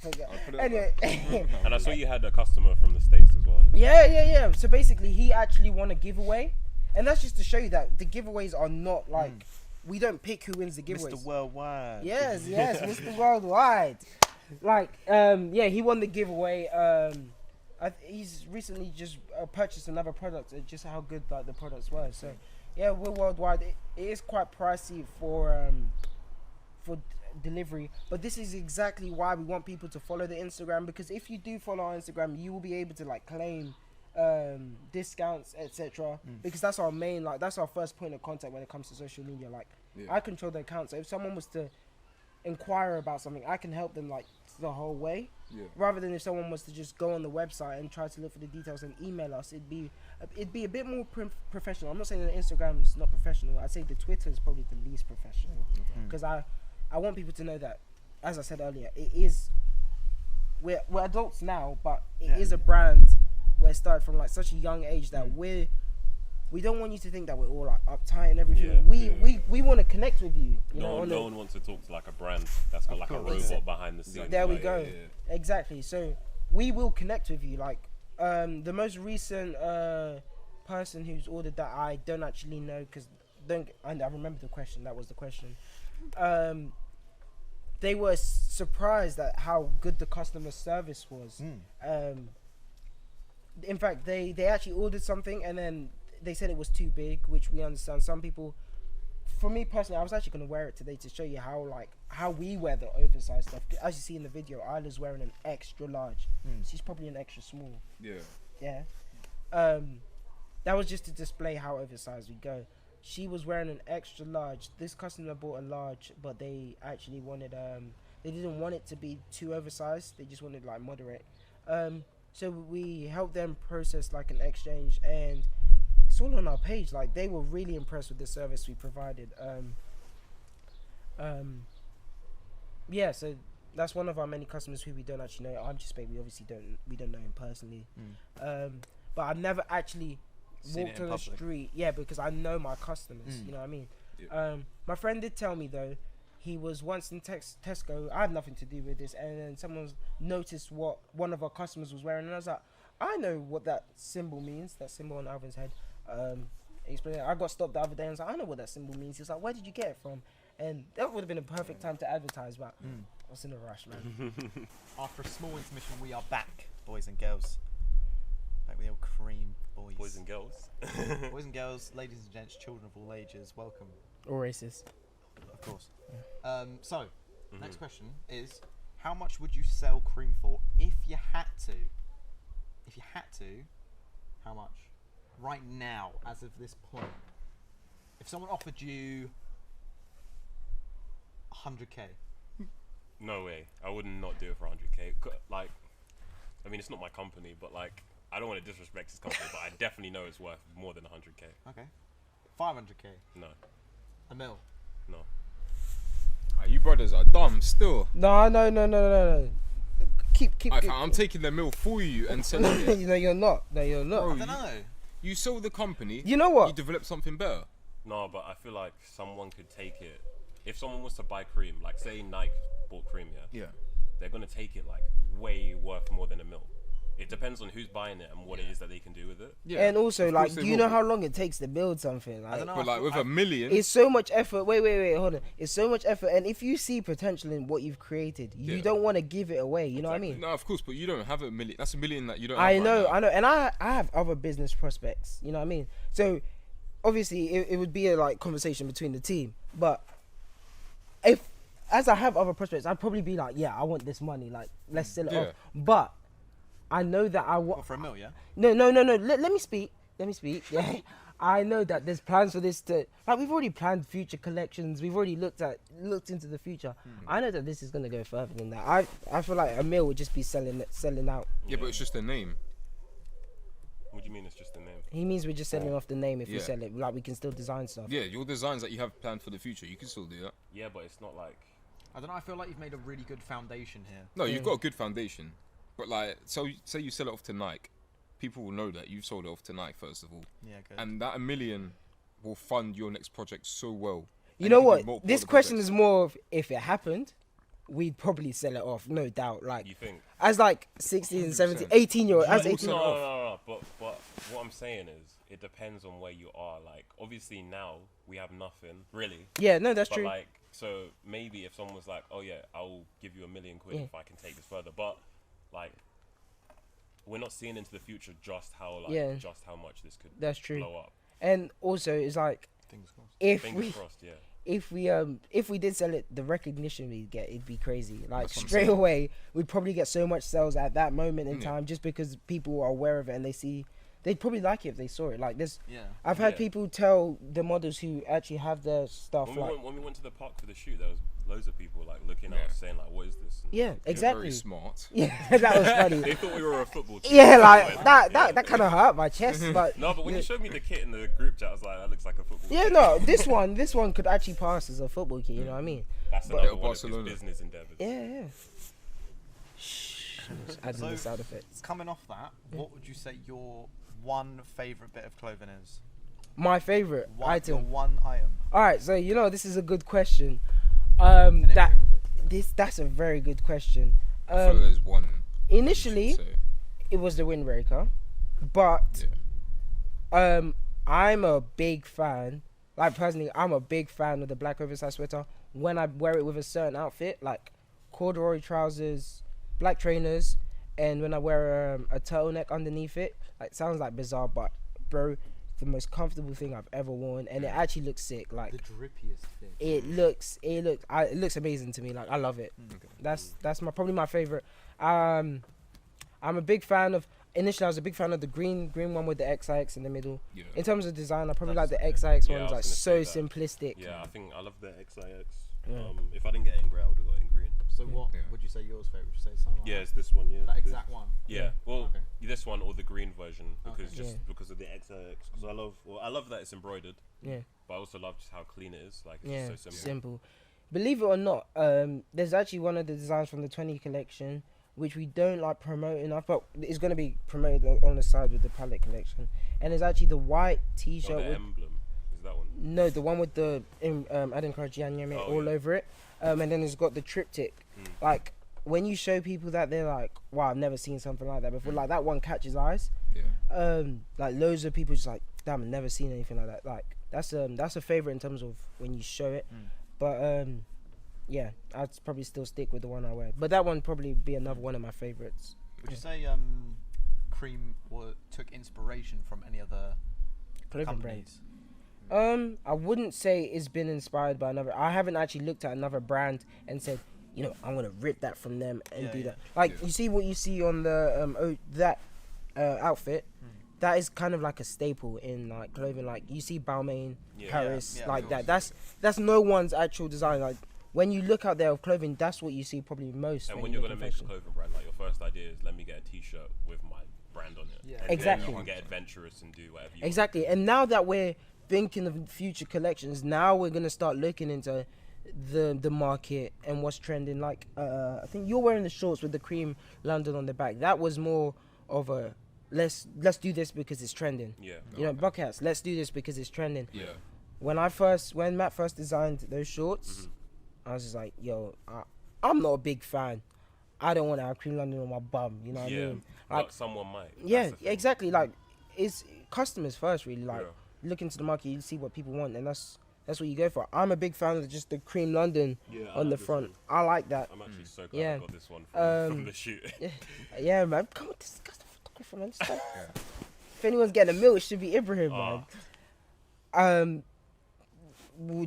take it. I'll put it Anyway. And I saw you had a customer from the States as well. Yeah. So basically, he actually won a giveaway, and that's just to show you that the giveaways are not like we don't pick who wins the giveaways. Mr. Worldwide. Yes, Mr. Worldwide. Like, he won the giveaway. He's recently just purchased another product. Just how good like the products were. So, yeah, we're worldwide. It is quite pricey for delivery, but this is exactly why we want people to follow the Instagram, because if you do follow our Instagram, you will be able to like claim discounts, etc. Because that's our main, like that's our first point of contact when it comes to social media. Like I control the account, so if someone was to inquire about something, I can help them like the whole way. rather than if someone was to just go on the website and try to look for the details and email us, it'd be a bit more professional. I'm not saying that Instagram's not professional. I'd say the Twitter is probably the least professional, because I want people to know that, as I said earlier, it is, we're adults now, but it is a brand where it started from like such a young age that we don't want you to think that we're all like uptight and everything. We want to connect with you. No one wants to talk to like a brand that's got like a robot behind the scenes. There we go. Exactly. So we will connect with you. Like the most recent person who's ordered that, I don't actually know, because I remember the question. That was the question. They were surprised at how good the customer service was. In fact, they actually ordered something and then they said it was too big, which we understand. Some people, for me personally, I was actually going to wear it today to show you how we wear the oversized stuff. As you see in the video, Isla's wearing an extra large. She's probably an extra small. Yeah. That was just to display how oversized we go. She was wearing an extra large. This customer bought a large, but they actually wanted they didn't want it to be too oversized. They just wanted like moderate. So we helped them process like an exchange, and it's all on our page. Like, they were really impressed with the service we provided. Yeah, so that's one of our many customers who we don't actually know. I'm just saying, we obviously don't know him personally. But I've never actually walked on the street, because I know my customers. You know what I mean? My friend did tell me though, he was once in Tesco. I had nothing to do with this, and then someone noticed what one of our customers was wearing, and I was like, I know what that symbol means. That symbol on Alvin's head. Explain it. I got stopped the other day and I was like, I know what that symbol means. He was like, where did you get it from? And that would have been a perfect time to advertise, but I was in a rush, man. After a small intermission, we are back, boys and girls. Back with the old Cream boys. Boys and girls. Boys and girls, ladies and gents, children of all ages, welcome. Or racist. Of course. So, next question is, how much would you sell Cream for if you had to? If you had to, how much? Right now, as of this point. If someone offered you 100k. No way. I would not do it for 100k. Like, I mean, it's not my company, but like, I don't want to disrespect his company, but I definitely know it's worth more than 100k. Okay. 500k. No. A mil. No. You brothers are dumb still. No. Keep. I'm taking the mill for you and selling it. No, you're not. No, you're not. Bro, I don't know. You sold the company. You know what? You developed something better. No, but I feel like someone could take it. If someone was to buy Cream, like say Nike bought Cream, they're gonna take it like way worth more than a mil. It depends on who's buying it and what it is that they can do with it. Yeah. And also, like, do you know how long it takes to build something? Like, I don't know. But like with a million, it's so much effort. Wait, hold on. It's so much effort, and if you see potential in what you've created, you don't want to give it away. You know what I mean? No, of course, but you don't have a million. That's a million that you don't. I have know, right now. and I have other business prospects. You know what I mean? So obviously, it would be a like conversation between the team. But as I have other prospects, I'd probably be like, I want this money. Like, let's sell it off. But I know that I want for a mil, yeah? No. Let me speak. Yeah. I know that there's plans for this to, like, we've already planned future collections. We've already looked into the future. I know that this is gonna go further than that. I feel like a mil would just be selling out. Yeah, but it's just a name. What do you mean it's just a name? He means we're just selling off the name if we sell it. Like, we can still design stuff. Yeah, your designs that you have planned for the future, you can still do that. Yeah, but it's not like. I don't know. I feel like you've made a really good foundation here. No, you've got a good foundation. But like, so say you sell it off to Nike, people will know that you've sold it off to Nike first of all. Yeah, good. And that a million will fund your next project so well. You know what? This question is more of, if it happened, we'd probably sell it off, no doubt. Like, you think? As like 16, 17, 18-year-old, as 18. No. But what I'm saying is, it depends on where you are. Like, obviously now we have nothing really. Yeah, no, that's true. Like, so maybe if someone was like, oh yeah, I'll give you £1 million if I can take this further, but like, we're not seeing into the future just how much this could blow up. And also, it's like, fingers crossed. If we did sell it, the recognition we'd get, it'd be crazy. Like, straight away, we'd probably get so much sales at that moment in time, just because people are aware of it and they see they'd probably like it if they saw it. Like this, Yeah. I've had Yeah. people tell the models who actually have their stuff When we went to the park for the shoot, there was loads of people like looking at Yeah. us saying like, "What is this?" And yeah, You're exactly. Very smart. Yeah, that was funny. they thought we were a football team. Yeah, like Yeah. that kind of hurt my chest. But No, but when yeah. you showed me the kit in the group chat, I was like, "That looks like a football." Yeah, kit. no, this one could actually pass as a football kit. You know what I mean? That's But- another Little one of Barcelona. his business endeavors. Yeah. Shh. Adding So- the sound effects. Coming off that, what would you say your one favorite bit of clothing is? My favorite Your item. one item. All right, so this is a good question. And That everything with it. that's a very good question. I feel there's one. Initially, you should say. it was the windbreaker, but I'm a big fan. Like personally, I'm a big fan of the black oversized sweater when I wear it with a certain outfit, like corduroy trousers, black trainers, and when I wear a turtleneck underneath it. Like, sounds like bizarre, but bro, the most comfortable thing I've ever worn, and it actually looks sick. Like The drippiest thing. it looks amazing to me. Like, I love it. That's probably my favorite. I'm a big fan of. Initially, I was a big fan of the green one with the XIX in the middle. Yeah. In terms of design, I probably That's like the good. XIX Yeah, I ones, was like gonna so say simplistic. Yeah, I think I love the XIX. Yeah. If I didn't get it in grey, I would have got it in green. So what Yeah. would you say yours favorite? Would you say something like Yeah, it's this one. Yeah, that The- exact one? Yeah, well, Okay. this one or the green version because Okay. Yeah. because of the XIX. Because I love that it's embroidered, Yeah, but I also love just how clean it is. Like it's yeah, just so simple. simple. Believe it or not, there's actually one of the designs from the 20 collection which we don't like promote enough, but it's going to be promoted on the side with the palette collection. And it's actually the white Oh, T-shirt the with emblem is that one. no, the one with the Adam Karagian Oh, all yeah. over it, and then it's got the triptych. Like, when you show people that, they're like, wow, I've never seen something like that before. Like, that one catches eyes. Yeah. Like, loads of people just like, damn, I've never seen anything like that. Like, that's a favorite in terms of when you show it. But yeah, I'd probably still stick with the one I wear. But that one probably be another one of my favorites. Would you say Cream took inspiration from any other Clothing brands. companies? I wouldn't say it's been inspired by another. I haven't actually looked at another brand and said, I'm gonna rip that from them and Yeah, do yeah. that. Like, Yeah. you see what you see on the outfit. That is kind of like a staple in like clothing. Like, you see Balmain, Yeah. Paris, Yeah, like of that. course. That's no one's actual design. Like, when you look out there of clothing, that's what you see probably most. And when you're look gonna at make a fashion. clothing brand, like your first idea is let me get a T-shirt with my brand on it. Yeah. And Exactly. Then you can get adventurous and do whatever you Exactly. And now that we're thinking of future collections, now we're gonna start looking into the market and what's trending. Like, I think you're wearing the shorts with the cream London on the back. That was more of a let's do this because it's trending. want. Yeah. Buckets, let's do this because it's trending. Yeah. When Matt first designed those shorts, I was just like, yo, I'm not a big fan. I don't want to have cream London on my bum. You know what I Yeah. mean? But Like, someone might. yeah, That's the thing. exactly. Like, it's customers first, really. Like, Yeah. look into the market, you see what people want, and that's what you go for. I'm a big fan of just the cream London Yeah, I on the like this front. one. I like that. I'm actually so glad Yeah. I got this one from the shoot. Yeah, man. Come on, discuss the photographer, man. Stop. If anyone's getting a meal, it should be Ibrahim, man.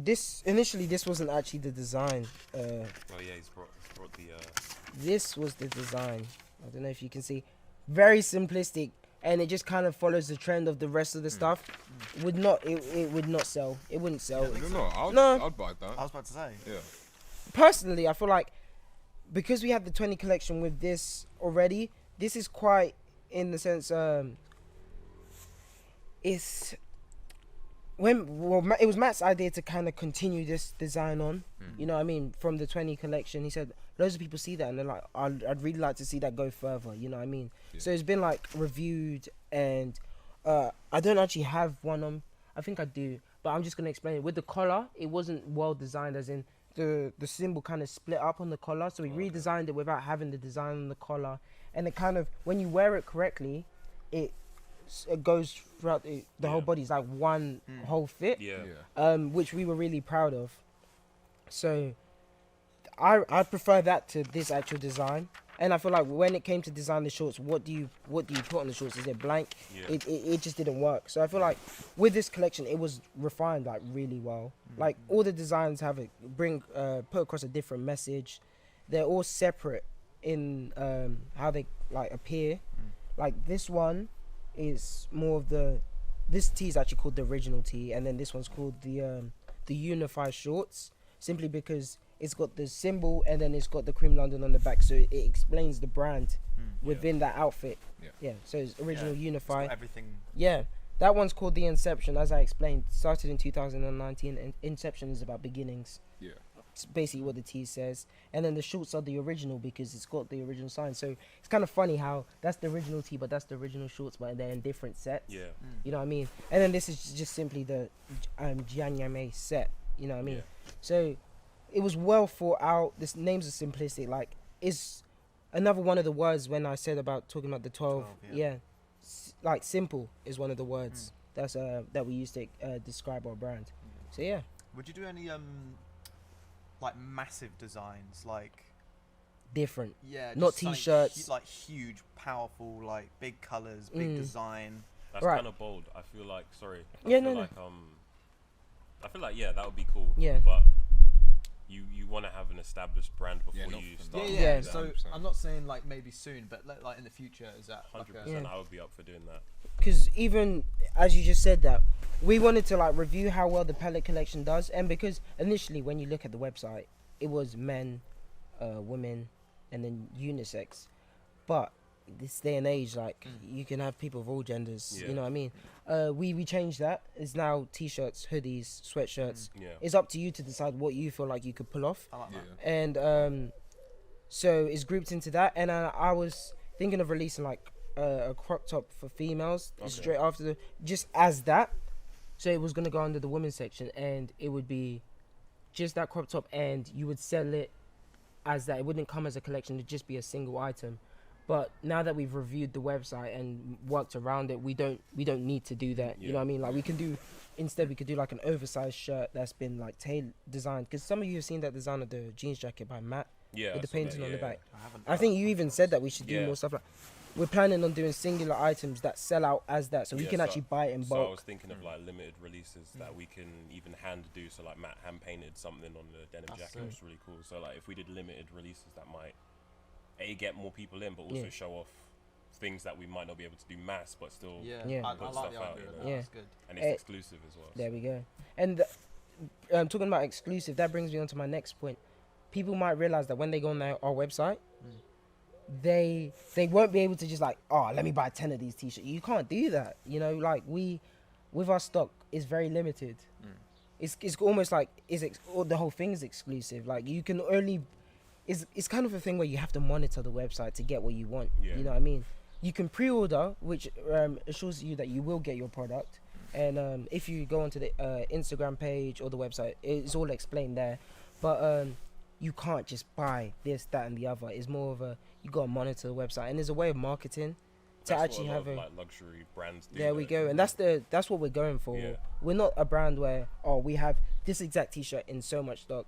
This wasn't actually the design. Oh yeah, he's brought the. This was the design. I don't know if you can see. Very simplistic, and it just kind of follows the trend of the rest of the stuff. It would not sell. It wouldn't sell. I'd buy that. I was about to say. Yeah. Personally, I feel like because we had the 20 collection with this already, this is quite, in the sense, it's it was Matt's idea to kind of continue this design on. You know what I mean? From the 20 collection, he said loads of people see that and they're like, I'd really like to see that go further. You know what I mean? Yeah. So it's been like reviewed, and I don't actually have one on. I think I do, but I'm just gonna explain it. With the collar, it wasn't well designed, as in the symbol kind of split up on the collar. So we redesigned it without having the design on the collar, and it kind of, when you wear it correctly, it goes throughout the whole body. It's like one whole fit. Yeah. Which we were really proud of. So I prefer that to this actual design. And I feel like when it came to design the shorts, what do you put on the shorts? Is it blank? Yeah. It just didn't work. So I feel like with this collection, it was refined like really well. Like, all the designs have put across a different message. They're all separate in how they like appear. Like, this one is more of this tee is actually called the original tee, and then this one's called the Unify shorts, simply because it's got the symbol and then it's got the Cream London on the back, so it explains the brand within that outfit. Yeah. So it's original Unify. It's got everything. Yeah. That one's called the Inception, as I explained. Started in 2019, and Inception is about beginnings. Yeah. It's basically what the T says. And then the shorts are the original because it's got the original sign. So it's kind of funny how that's the original T, but that's the original shorts, but they're in different sets. Yeah. You know what I mean? And then this is just simply the Janyame set. You know what I mean? Yeah. So it was well thought out. This names are simplistic. Like, it's another one of the words when I said about talking about the 12. Like, simple is one of the words that's that we use to describe our brand. So yeah. Would you do any like massive designs, like different? Yeah. Not just something t-shirts. like huge, powerful, like big colors, big design. That's Right. kind of bold. I feel like I Yeah, feel no. like I feel like that would be cool. Yeah. But you want to have an established brand before not you for start. Yeah, doing yeah. that. So 100%. I'm not saying like maybe soon, but like in the future, is that like 100%, Yeah. I would be up for doing that. Because even as you just said that, we wanted to like review how well the palette collection does, and because initially when you look at the website, it was men, women, and then unisex, but this day and age, like you can have people of all genders. Yeah. You know what I mean? We changed that. It's now t-shirts, hoodies, sweatshirts. Yeah. It's up to you to decide what you feel like you could pull off. I like that. Yeah. And so it's grouped into that, and I was thinking of releasing like a crop top for females straight after just as that, so it was going to go under the women's section, and it would be just that crop top, and you would sell it as that. It wouldn't come as a collection, it'd just be a single item. But now that we've reviewed the website and worked around it, we don't need to do that. You know what I mean? Like we could do like an oversized shirt that's been like designed, because some of you have seen that design of the jeans jacket by Matt. Yeah. With the I saw painting that, on the yeah. back. I haven't. I think you even said that we should do more stuff like. We're planning on doing singular items that sell out as that, so we Yeah, can so- actually buy it in So I was bulk. thinking of like limited releases that we can even hand do. So like Matt hand painted something on the denim That's jacket, which is really cool. So like if we did limited releases, that might get more people in, but also Yeah. show off things that we might not be able to do mass, but still. Yeah. Yeah. I Put like stuff the out, idea you of know? that. Yeah. That's good. And it's exclusive as well. There we go. And talking about exclusive, that brings me on to my next point. People might realize that when they go on our website, they won't be able to just like, oh, let me buy 10 of these t-shirts. You can't do that. You know, like with our stock, it's very limited. It's almost like the whole thing is exclusive. Like you can only, it's kind of a thing where you have to monitor the website to get what you want. Yeah. You know what I mean? You can pre-order, which assures you that you will get your product. And if you go onto the Instagram page or the website, it's all explained there. But you can't just buy this, that, and the other. It's more of you got to monitor the website, and there's a way of marketing to That's actually what a lot have of, a. like luxury brands do. There we though. go, and that's what we're going for. Yeah. We're not a brand where we have this exact T-shirt in so much stock.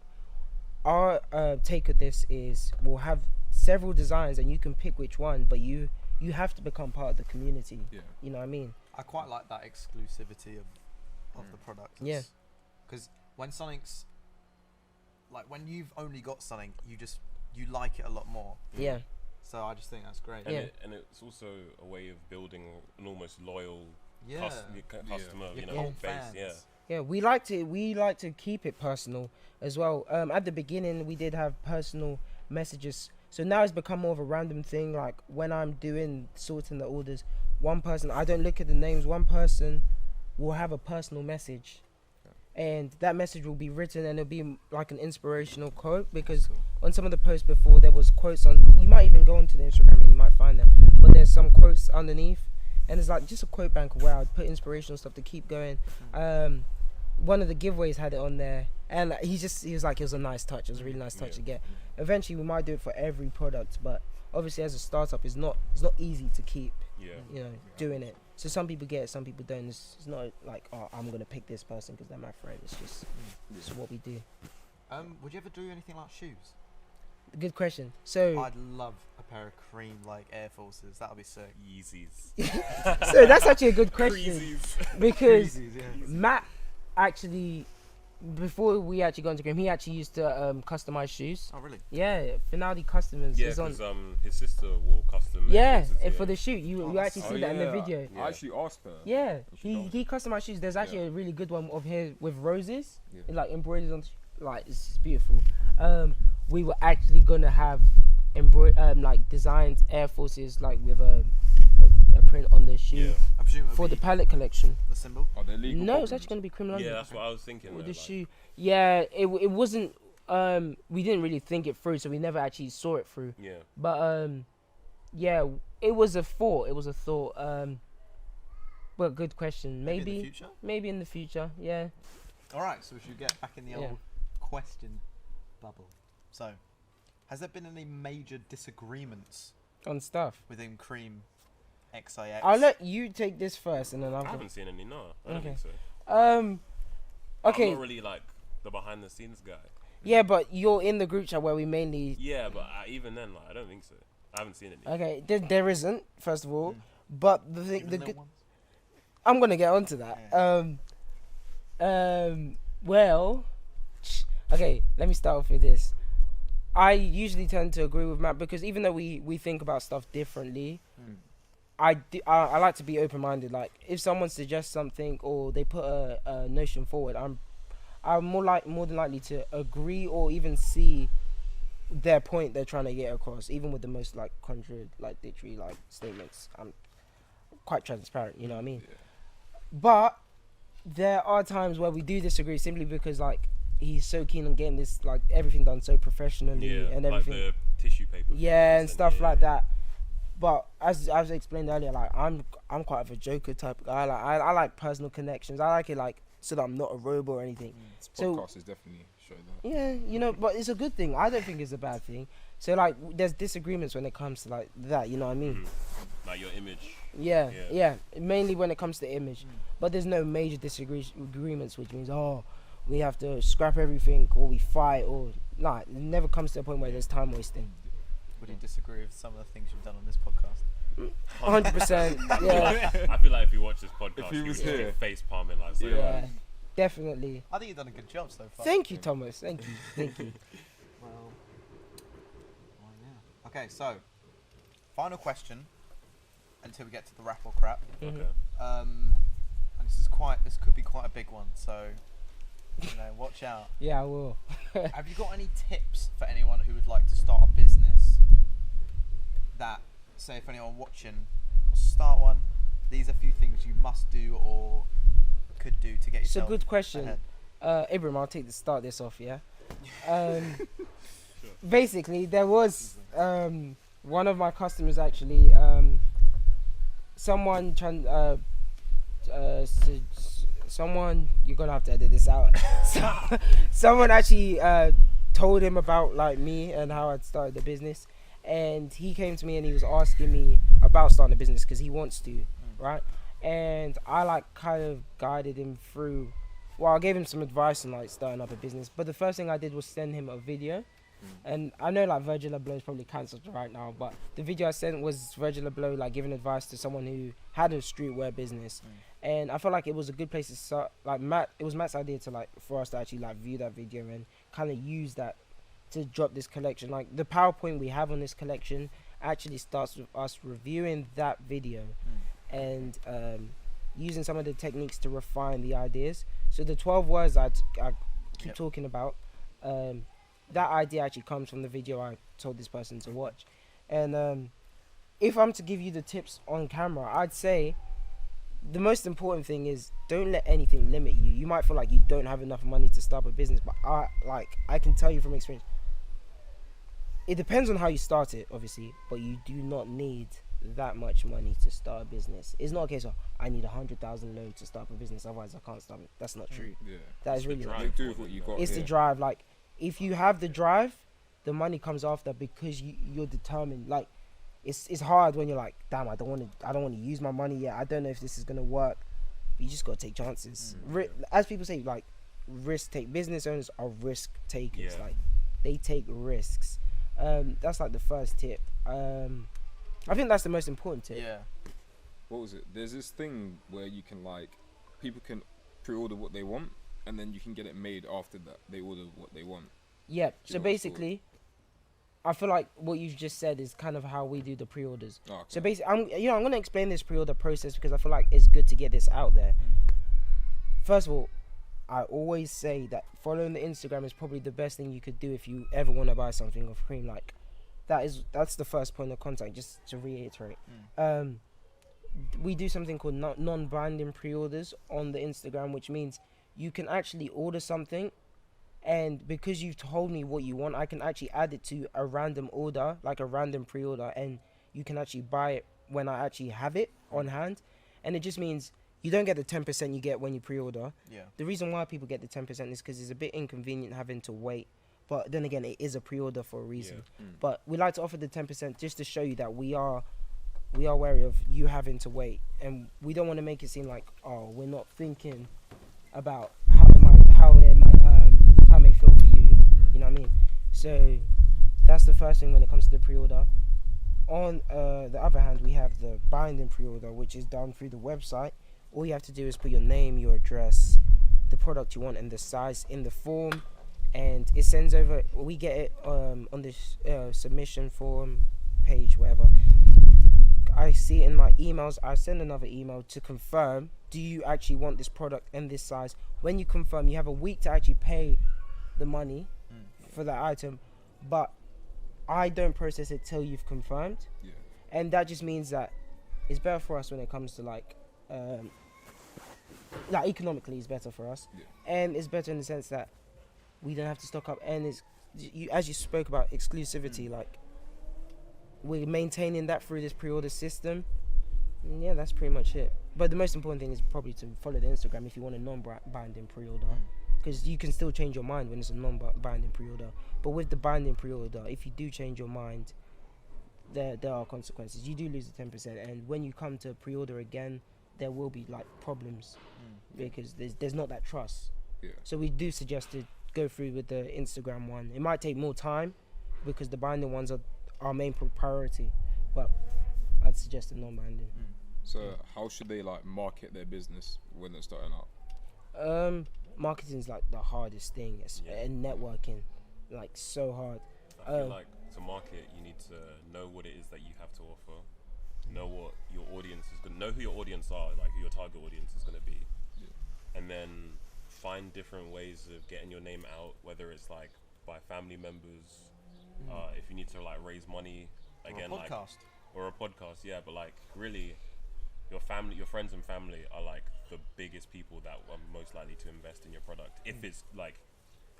Our take of this is we'll have several designs, and you can pick which one, but you have to become part of the community. Yeah. You know what I mean? I quite like that exclusivity of the product. Yeah. Because when something's like when you've only got something, you like it a lot more. Yeah. So I just think that's great. And, Yeah. and it's also a way of building an almost loyal Yeah. customer, Your you know, cult base. fans. Yeah. Yeah, we like to keep it personal as well. At the beginning, we did have personal messages, so now it's become more of a random thing. Like when I'm sorting the orders, one person, I don't look at the names. One person will have a personal message, and that message will be written, and it'll be like an inspirational quote. Because on some of the posts before, there was quotes on. You might even go onto the Instagram and you might find them, but there's some quotes underneath, and it's like just a quote bank where I'd put inspirational stuff to keep going. One of the giveaways had it on there, and he was like, it was a nice touch. It was a really nice touch to get. Eventually, we might do it for every product, but obviously, as a startup, it's not easy to keep. Yeah. You know, doing it. So some people get it, some people don't. It's not like, oh, I'm gonna pick this person because they're my friend. It's just what we do. Would you ever do anything like shoes? Good question. So I'd love a pair of cream like Air Forces. That would be sick. Yeezys. so that's actually a good question Yeezys. because Yeezys, yeah. Matt actually before we actually got into Cream, he actually used to customize shoes. Oh, really? Yeah, Finaldi Customers Yeah, is on. because his sister wore custom. Yeah, necklaces, and for the shoot, you actually see that in the video. I actually asked her. Yeah, she does. he customized shoes. There's actually a really good one of his with roses, Yeah. like embroidered on, like it's just beautiful. We were actually gonna have like designed Air Forces like with a print on the shoe Yeah. I presume it'll for the be palette collection. the symbol. Are they legal? No, it's problems? actually gonna be criminal. Yeah, that's what I was thinking. With though, the like, shoe. Yeah, it wasn't. We didn't really think it through, so we never actually saw it through. Yeah. But yeah, it was a thought. It was a thought. But good question. Maybe in the Maybe future. maybe in the future. Yeah. All right, so we should get back in the Yeah. old question bubble. So, has there been any major disagreements On stuff. within Cream XIX? I'll let you take this first, and then I'll. I haven't seen any. No, I don't Okay. think so. Okay. I'm not really like the behind the scenes guy. Yeah, but you're in the group chat where we mainly. Yeah, but even then, like, I don't think so. I haven't seen any. Okay, there isn't, first of all, but the thing, Even the little good. ones? I'm gonna get onto that. Well, okay, let me start off with this. I usually tend to agree with Matt because even though we think about stuff differently, I like to be open-minded. Like if someone suggests something or they put a notion forward, I'm more than likely to agree or even see their point they're trying to get across, even with the most like contradictory like statements. I'm quite transparent, you know what I mean? Yeah. But there are times where we do disagree simply because like he's so keen on getting this like everything done so professionally Yeah, and like everything. the tissue paper. Yeah, and things stuff yeah, like yeah. that. But as I explained earlier, like I'm quite of a joker type of guy. Like I like personal connections. I like it like so that I'm not a robot or anything. This So- podcast is definitely showing that. Yeah, you know, but it's a good thing. I don't think it's a bad thing. So like there's disagreements when it comes to like that, you know what I mean? Like your image. Yeah, Yeah. yeah. Mainly when it comes to image. But there's no major disagreements, which means we have to scrap everything or we fight or nah. It never comes to a point where there's time wasting. Would you disagree with some of the things you've done on this podcast? 100%. Yeah, I feel like if you watch this podcast, he was would be here. face palming like so. yeah, definitely. I think you've done a good job so far. Thank you, Thomas. Thank you. Thank you. Well, yeah. Okay, so final question until we get to the rap or crap. Mhm. Okay. And this could be quite a big one, so watch out. Yeah, I will. Have you got any tips for anyone who would like to start a business? That, say, if anyone watching wants to start one, these are a few things you must do or could do to get It's a yourself good question. ahead. Ibrahim, I'll start this off, yeah? Basically, there was one of my customers actually, someone, you're going to have to edit this out. Someone actually told him about like me and how I'd started the business. And he came to me and he was asking me about starting a business because he wants to, right? And I like kind of guided him through. Well, I gave him some advice on like starting up a business, but the first thing I did was send him a video. And I know like Virgil Abloh is probably cancelled right now, but the video I sent was Virgil Abloh like giving advice to someone who had a streetwear business. And I felt like it was a good place to start. Like it was Matt's idea to like for us to actually like view that video and kind of use that to drop this collection. Like the PowerPoint we have on this collection actually starts with us reviewing that video and using some of the techniques to refine the ideas. So the 12 words I keep talking about, that idea actually comes from the video I told this person to watch. And if I'm to give you the tips on camera, I'd say the most important thing is don't let anything limit you. You might feel like you don't have enough money to start a business, but I can tell you from experience, it depends on how you start it, obviously, but you do not need that much money to start a business. It's not a case of I need 100,000 loan to start a business, otherwise I can't start it. That's not true. Yeah. That is the really not drive. Make do with what you got. it's the drive. Like if you have the drive, the money comes after because you're determined. Like it's hard when you're like, damn, I don't want to use my money yet. I don't know if this is gonna work. But you just gotta take chances. As people say, like business owners are risk takers. Yeah. Like they take risks. That's like the first tip. I think that's the most important tip. Yeah. What was it? There's this thing where you can like, people can pre-order what they want, and then you can get it made after that they order what they want. Yeah. You So know, basically, I feel like what you've just said is kind of how we do the pre-orders. Oh, okay. So basically, I'm gonna explain this pre-order process because I feel like it's good to get this out there. First of all, I always say that following the Instagram is probably the best thing you could do if you ever want to buy something of Cream. Like, that's the first point of contact. Just to reiterate, we do something called non-binding pre-orders on the Instagram, which means you can actually order something, and because you've told me what you want, I can actually add it to a random order, like a random pre-order, and you can actually buy it when I actually have it on hand. And it just means you don't get the 10% you get when you pre-order. Yeah. The reason why people get the 10% is because it's a bit inconvenient having to wait. But then again, it is a pre-order for a reason. Yeah. But we like to offer the 10% just to show you that we are wary of you having to wait, and we don't want to make it seem like, oh, we're not thinking about how it may feel for you. You know what I mean? So that's the first thing when it comes to the pre-order. On the other hand, we have the binding pre-order, which is done through the website. All you have to do is put your name, your address, the product you want, and the size in the form, and it sends over. We get it on this submission form page, whatever. I see in my emails. I send another email to confirm. Do you actually want this product and this size? When you confirm, you have a week to actually pay the money for that item, but I don't process it till you've confirmed. Yeah. And that just means that it's better for us when it comes to like economically it's better for us. Yeah. And it's better in the sense that we don't have to stock up, and it's as you spoke about exclusivity, like we're maintaining that through this pre-order system. And yeah, that's pretty much it. But the most important thing is probably to follow the Instagram if you want a non-binding pre-order, because you can still change your mind when it's a non-binding pre-order. But with the binding pre-order, if you do change your mind, there are consequences. You do lose the 10%, and when you come to pre-order again, there will be like problems because there's not that trust. Yeah. So we do suggest to go through with the Instagram one. It might take more time because the binding ones are our main priority, but I'd suggest a non-binding. So how should they like market their business when they're starting out? Marketing is like the hardest thing, and networking, like so hard. I feel like to market, you need to know what it is that you have to offer, know what your audience is going to, know who your audience are, like who your target audience is going to be, and then find different ways of getting your name out, whether it's like by family members, if you need to like raise money, again, or a podcast. Or a podcast, yeah, but like really, your family, your friends and family are like the biggest people that are most likely to invest in your product. If it's like,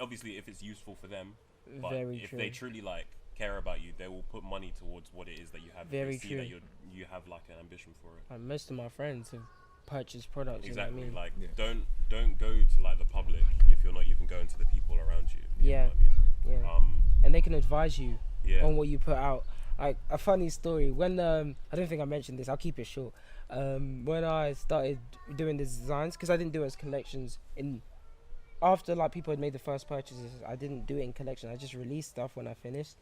obviously, if it's useful for them, but Very if true. they truly like care about you, they will put money towards what it is that you have. Very they see true. that you have like an ambition for it. Like most of my friends have purchased products. Exactly. You know what I mean? Like don't go to like the public if you're not even going to the people around you. You Yeah. know what I mean? Yeah. And they can advise you Yeah. on what you put out. Like a funny story, when I don't think I mentioned this, I'll keep it short. When I started doing the designs, because I didn't do it as collections after like people had made the first purchases, I didn't do it in collection. I just released stuff when I finished.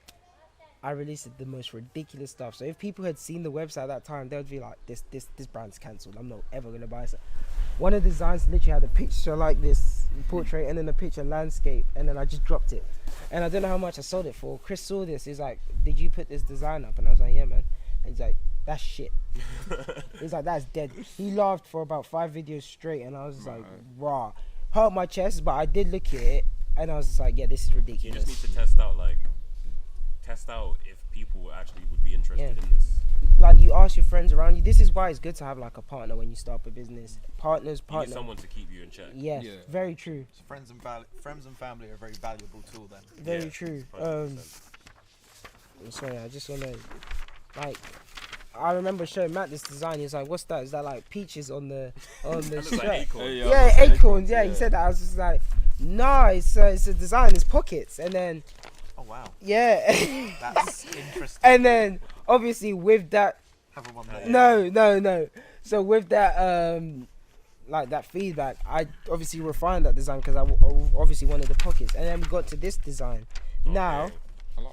I released the most ridiculous stuff. So if people had seen the website at that time, they would be like, this brand's cancelled. I'm not ever gonna buy it. One of the designs literally had a picture like this portrait and then a picture landscape, and then I just dropped it. And I don't know how much I sold it for. Chris saw this. He's like, "Did you put this design up?" And I was like, "Yeah, man." And he's like, "That's shit." He's like, "That's dead." He laughed for about 5 videos straight, and I was like, "Raw." Hurt my chest, but I did look at it, and I was just like, "Yeah, this is You ridiculous." just need to test out if people actually would be interested in this. Like you ask your friends around you. This is why it's good to have like a partner when you start a business. You need someone to keep you in check. Yeah, very true. So friends and family are a very valuable tool then. Very true. 100%. Sorry, I just wanna like. I remember showing Matt this design. He was like, "What's that? Is that like peaches on the looks shirt?" like acorn. Yeah, acorns. Yeah, he said that. I was just like, "No, it's a design. It's pockets." And then, Oh wow, yeah. that's interesting. And then obviously with that, Have a one no. So with that, like that feedback, I obviously refined that design because I obviously wanted the pockets, and then we got to this design. Now,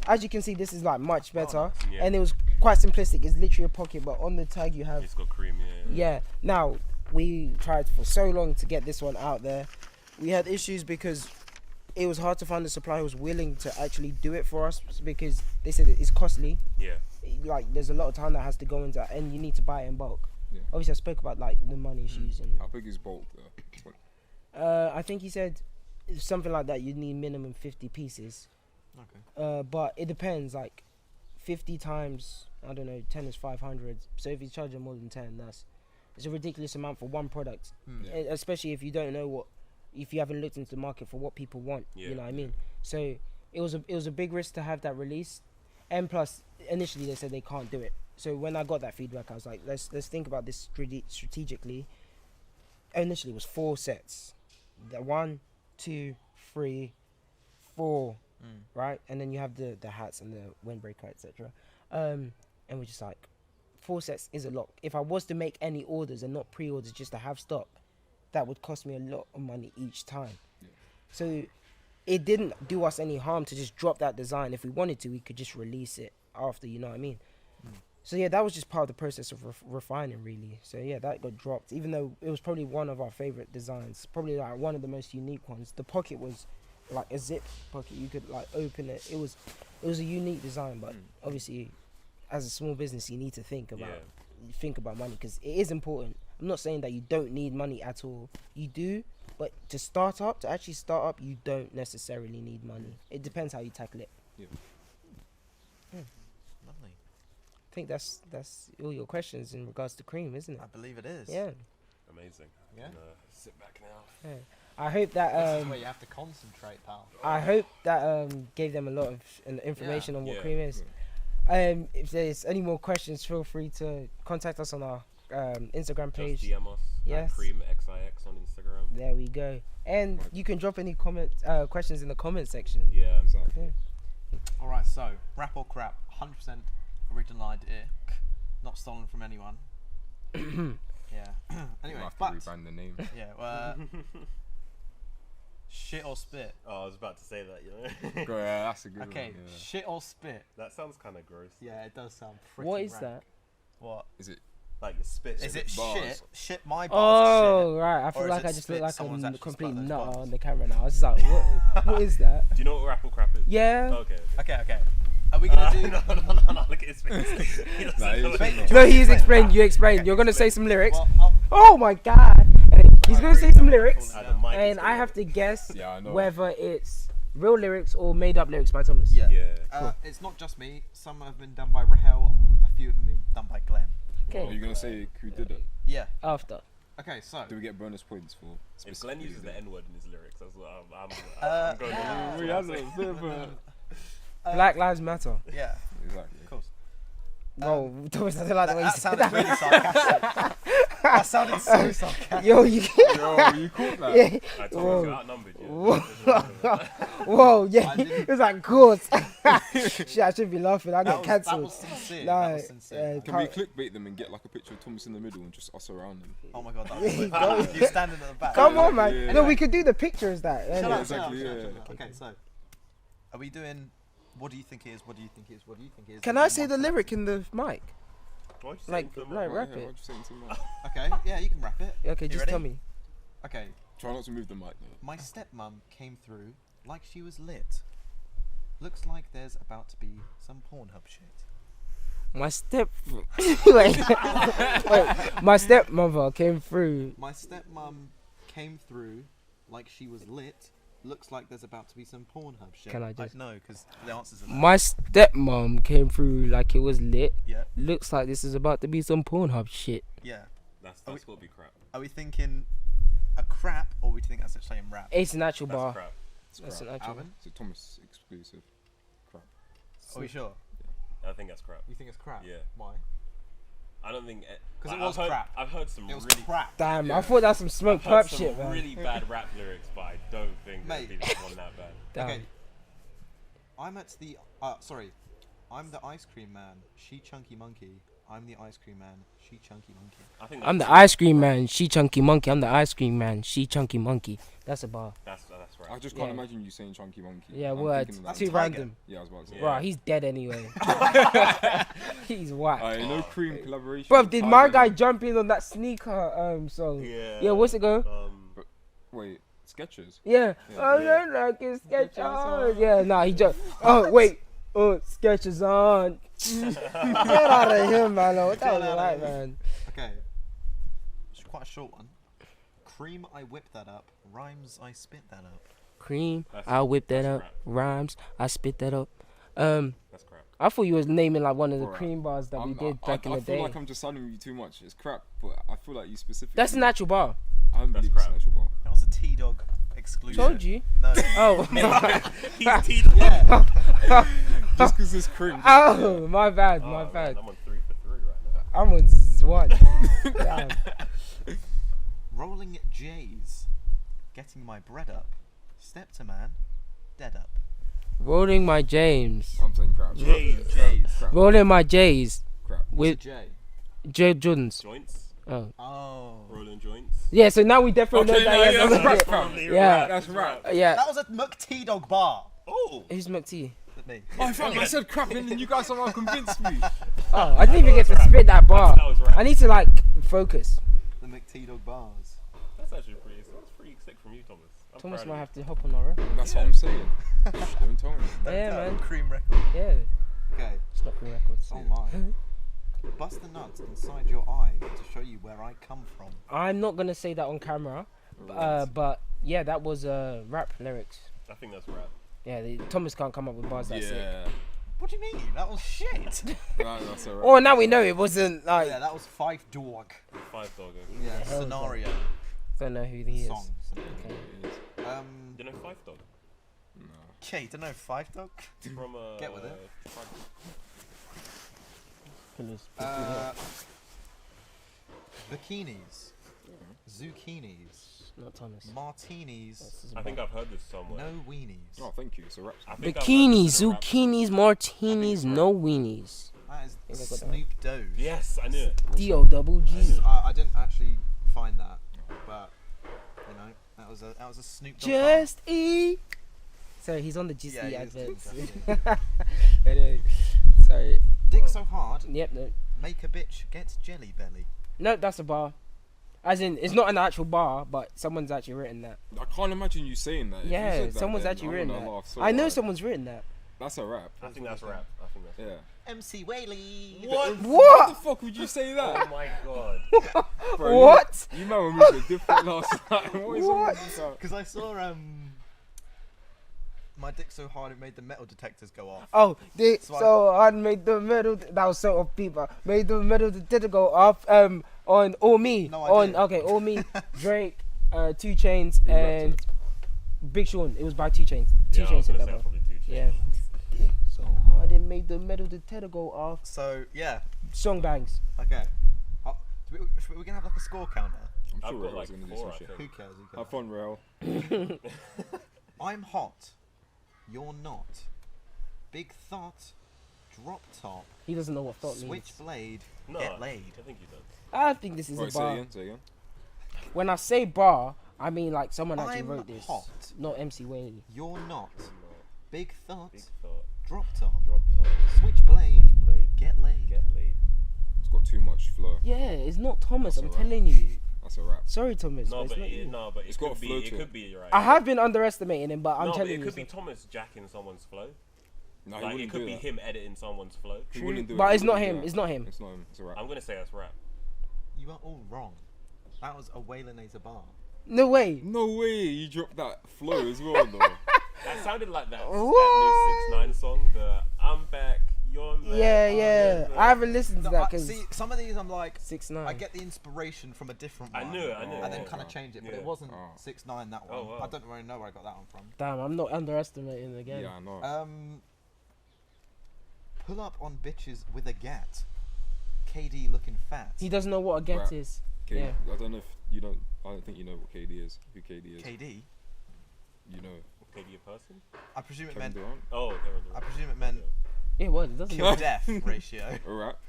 as you can see, this is like much better, and it was quite simplistic. It's literally a pocket, but on the tag you have. It's got cream, Yeah. Now we tried for so long to get this one out there. we had issues because it was hard to find a supplier who was willing to actually do it for us because they said it's costly. Yeah. Like there's a lot of time that has to go into that, and you need to buy it in bulk. Yeah. Obviously, I spoke about like the money issues and. How big is bulk though? I think he said something like that. You'd need minimum 50 pieces. Okay. But it depends. Like 50 times, I don't know, 10 is 500. So if you charge them more than 10, it's a ridiculous amount for one product. Yeah. Especially if you don't know if you haven't looked into the market for what people want. Yeah. You know what I mean? So it was a big risk to have that release. And plus, initially they said they can't do it. So when I got that feedback, I was like, let's think about this strategically. Initially, it was 4 sets. The 1, 2, 3, 4, right? And then you have the hats and the windbreaker, etc. And we're just like, 4 sets is a lot. If I was to make any orders and not pre-orders just to have stock, that would cost me a lot of money each time. Yeah. So it didn't do us any harm to just drop that design. If we wanted to, we could just release it after, you know what I mean? So yeah, that was just part of the process of refining, really. So yeah, that got dropped, even though it was probably one of our favorite designs, probably like one of the most unique ones. The pocket was like a zip pocket; you could like open it. It was a unique design, but obviously, as a small business, you need to think about money because it is important. I'm not saying that you don't need money at all. You do, but to actually start up, you don't necessarily need money. It depends how you tackle it. Yeah. Lovely. I think that's all your questions in regards to Cream, isn't it? I believe it is. Yeah. Amazing. Yeah. I can, sit back now. Yeah. I hope that This is where you have to concentrate, pal. I hope that gave them a lot of information on what Yeah. Cream is. If there's any more questions, feel free to contact us on our Instagram page. Just DM us. Yes. CreamXIX on Instagram. There we go. And you can drop any questions in the comment section. Yeah. Exactly. Yeah. All right. So, rap or crap? 100% original idea, not stolen from anyone. Yeah. Anyway, We'll have but to rebrand the name. yeah. Shit or spit? Oh, I was about to say that, you know. Go, yeah, that's a good Okay. one. Yeah. Shit or spit? That sounds kind of gross. Yeah, it does sound pretty. What is rank. that? What? Is it? Like spit. Is it bars? shit? Shit, my bars Oh, right. I feel Or is like it I just look spit? like Someone's a actually complete spat those nutter bars. on the camera now. I was just like, what is that? Do you know what rap or crap is? Yeah. Okay. are. Okay. Are we gonna do? no, look at his face. He doesn't Nah, know he's what not. No, he's explained. You explained. You're gonna say some lyrics. Well, Oh my god. He's gonna say some lyrics, the mic is and I gonna- have to guess Yeah, I know. whether it's real lyrics or made up lyrics by Thomas. yeah. Yeah. It's not just me. Some have been done by Rahel, and a few have been done by Glenn. Are Okay. you gonna say who did it? Yeah. After. Okay. So. Do we get bonus points for? If Glenn uses the N word in his lyrics, that's what Uh, I'm going yeah. to We had a bit of a- Black Lives Matter. Yeah. Exactly. Of course. Bro, Thomas, I don't like the way you That said sounded that. really sarcastic. That sounded so sarcastic. Yo, you. Yo, you caught that? Yeah. I told Whoa. you outnumbered. Whoa. Whoa, yeah. I didn't- It was like, course. Shit, I shouldn't be laughing. I That get was cancelled. sincere. Nah, that was sincere. Can we clickbait them and get like a picture of Thomas in the middle and just us around them? Oh my god, that Yeah, was go. you standing at the back. Come on, man. Yeah. No, we could do the picture as that. Shut Anyway. up, exactly, shut up, yeah. shut up. Okay, so are we doing? What do you think it is? What do you think it is? What do you think it is? Can I say the lyric in the mic? Why'd you say Like, them? like rap Yeah, it. why'd you say it to me? Okay, yeah, you can wrap it. Okay, You just ready? tell me. Okay, Try not to move the mic though. my stepmom came through like she was lit. Looks like there's about to be some Pornhub shit. My wait, my stepmother came through. My stepmom came through like she was lit. Looks like there's about to be some Pornhub shit. Can I just- No, because the answers are. My stepmom came through like it was lit. Yeah, Looks like this is about to be some Pornhub shit. yeah. That's Are got to be crap. Are we thinking a crap or we think that's actually in rap? It's a natural That's bar. crap. That's an crap. actual. Alvin, It's a Thomas exclusive. are we sure? I think that's crap. You think it's crap? Yeah. Why? I don't think. 'Cause it I've was heard, crap. I've heard some It was really. crap. Damn, Yeah. I thought that's some smoke I've heard perp some shit, man. really bad rap lyrics, but I don't think Mate. that people want that bad. Damn. Okay. I'm at the. Sorry. I'm the ice cream man. She chunky monkey. I'm the ice cream man. She chunky monkey. I think I'm the that's- ice cream man, she chunky monkey. I'm the ice cream man, she chunky monkey. That's a bar. That's right. I just can't Yeah. imagine you saying chunky monkey. Yeah, I'm words. thinking of That's that. Too Tiger. random. Yeah, I was about to say. Yeah. Bro, he's dead anyway. He's whack. Alright, no cream collaboration. Bro, did I my don't guy know. jump in on that sneaker song? Yeah. Yeah, what's it go? Um, Wait, Sketches. Yeah. Yeah. I don't like his sketches. on. Yeah, nah, he just. Oh, wait. Oh, sketches on. Get out of here, man. What that Get was outta like, here. man. Okay. It's quite a short one. Cream, I whip that up. Rhymes, I spit that up. Cream, That's- I'll whip that that's up. rap. Rhymes, I spit that up. That's crap. I thought you was naming like one of the Alright. cream bars that we did back in the I feel day. like I'm just sounding you too much. It's crap, but I feel like you specifically. That's an actual bar. I don't That's believe it's an crap. actual bar. That was a T-Dog exclusive. Told you. No. Oh. He's teed up. Just because it's cream. Oh, my bad, Oh, my man, bad. I'm on 3 for 3 right now. I'm on one. Damn. Rolling J's. Getting my bread up. Step to man. Dead up. Rolling my James. I'm saying crap. J's. Crap. Rolling my J's Crap. with J. J Jordans. Joints. Oh. Oh. Rolling joints. Yeah, so now we definitely Okay, know no, that. yeah, Yeah, that's that's crap. it. Yeah. That's right. Yeah. That was a Muck T-Dog bar. Oh. Who's McT? With me. Oh, I said crap, and then you guys somehow convinced me. Oh, I didn't even get to spit that bar. That was right. I need to like focus. The Muck T-Dog bars. That's actually pretty sick from you, Thomas. I'm Thomas proud might of have to hop on our record. That's what I'm saying. Shh, don't tell me. Yeah, Don't tell. man. Cream record. Yeah. Okay. It's not Cream Records. Oh my. Bust the nuts inside your eye to show you where I come from. I'm not gonna say that on camera, but yeah, that was rap lyrics. I think that's rap. Yeah, Thomas can't come up with bars that sick. Yeah. What do you mean? That was shit. That's alright. Oh, now we know it wasn't like. Yeah, that was 5 dog. 5 dog. Yeah, hell is scenario. Don't know who he is. Songs. Okay. You know 5 dog? Okay, you don't know 5 dog? From Get with it. Bikinis. Zucchinis. Not Thomas. Martinis. I think I've heard this somewhere. No weenies. Oh, thank you. It's a rap. I think I've heard Bikinis, this in a rap song. zucchinis, martinis, no weenies. That is think I got that Snoop Dogg. Yes, I knew it. D-O-double-G. I didn't actually find that, but you know that was a Snoop Dogg. Just eat. Sorry, he's on the Just Yeah, Eat he is, adverts. definitely. Anyway, sorry. Dick so hard, Yep, no. make a bitch get jelly belly. No, that's a bar. As in, it's not an actual bar, but someone's actually written that. I can't imagine you saying that. If you Yeah, said that, someone's then actually I'm written gonna that. laugh so I know hard. someone's written that. That's a rap. I think that's rap. I think that's rap. Yeah. MC Whaley. What? How What? the fuck would you say Oh that? my god. Bro, What? You man were moving different last night. What is What? Because I saw my dick so hard it made the metal detectors go off. Oh, So so I made the metal. That was so off people. Made the metal did go off. On All Me. No, I on didn't. okay, All Me. Drake, 2 Chainz, He rapped and it. Big Sean. It was by 2 Chainz. 2 Yeah, I Chainz was said gonna that. say Bro. probably 2 Yeah. Chainz. So hard it made the metal detector go off. So yeah, Song bangs. okay. We're gonna have like a score counter. I'm I've sure got Rail's like gonna do 4, some I shit. think. Who cares? Who Have cares? fun, Rail. I'm hot. You're not. Big thought. Drop top. He doesn't know what thought means. Switchblade. No, Get laid. I think he does. I think this is Wait, a say bar. again. Say again. When I say bar, I mean like someone actually I'm wrote this. hot. Not MC Whaley. You're not. Big thought. Big thought. Drop top. Drop top. Switchblade. Blade. Get laid. Get laid. It's got too much flow. Yeah, it's not Thomas. That's I'm alright. telling you. That's a rap. Sorry, Thomas. No, but it's but not you. it It's got could a be. flow It to could it. be. You're right. I have been underestimating him, but I'm no, but telling it you. could be so. Thomas jacking someone's flow. No, he Like it wouldn't could do be that. him editing someone's flow. He wouldn't do it. But He it's not wouldn't do him. that. It's not him. It's not him. It's a rap. I'm gonna say that's rap. You are all wrong. That was a Whalinator bar. No way. No way. You dropped that flow as well, though. That sounded like that What? new 6ix9ine song. The I'm back. You're mad. Yeah, I'm yeah. mad. I haven't listened to No, that because see, some of these I'm like, 6ix9ine. I get the inspiration from a different I one. knew it, I knew And it, then yeah. kind of change it, but Yeah. it wasn't Oh. 6ix9ine that one. Oh, wow. I don't really know where I got that one from. Damn, I'm not underestimating again. Yeah, I know. Pull up on bitches with a gat. KD looking fat. He doesn't know what a get Rap. is. K- yeah. I don't know if you don't. I don't think you know what KD is. Who KD is? KD. You know. Could be a person? I presume it Kevin meant. Durant. Oh, Kevin I Durant. presume it meant Yeah, what? It doesn't. kill death ratio. A rap.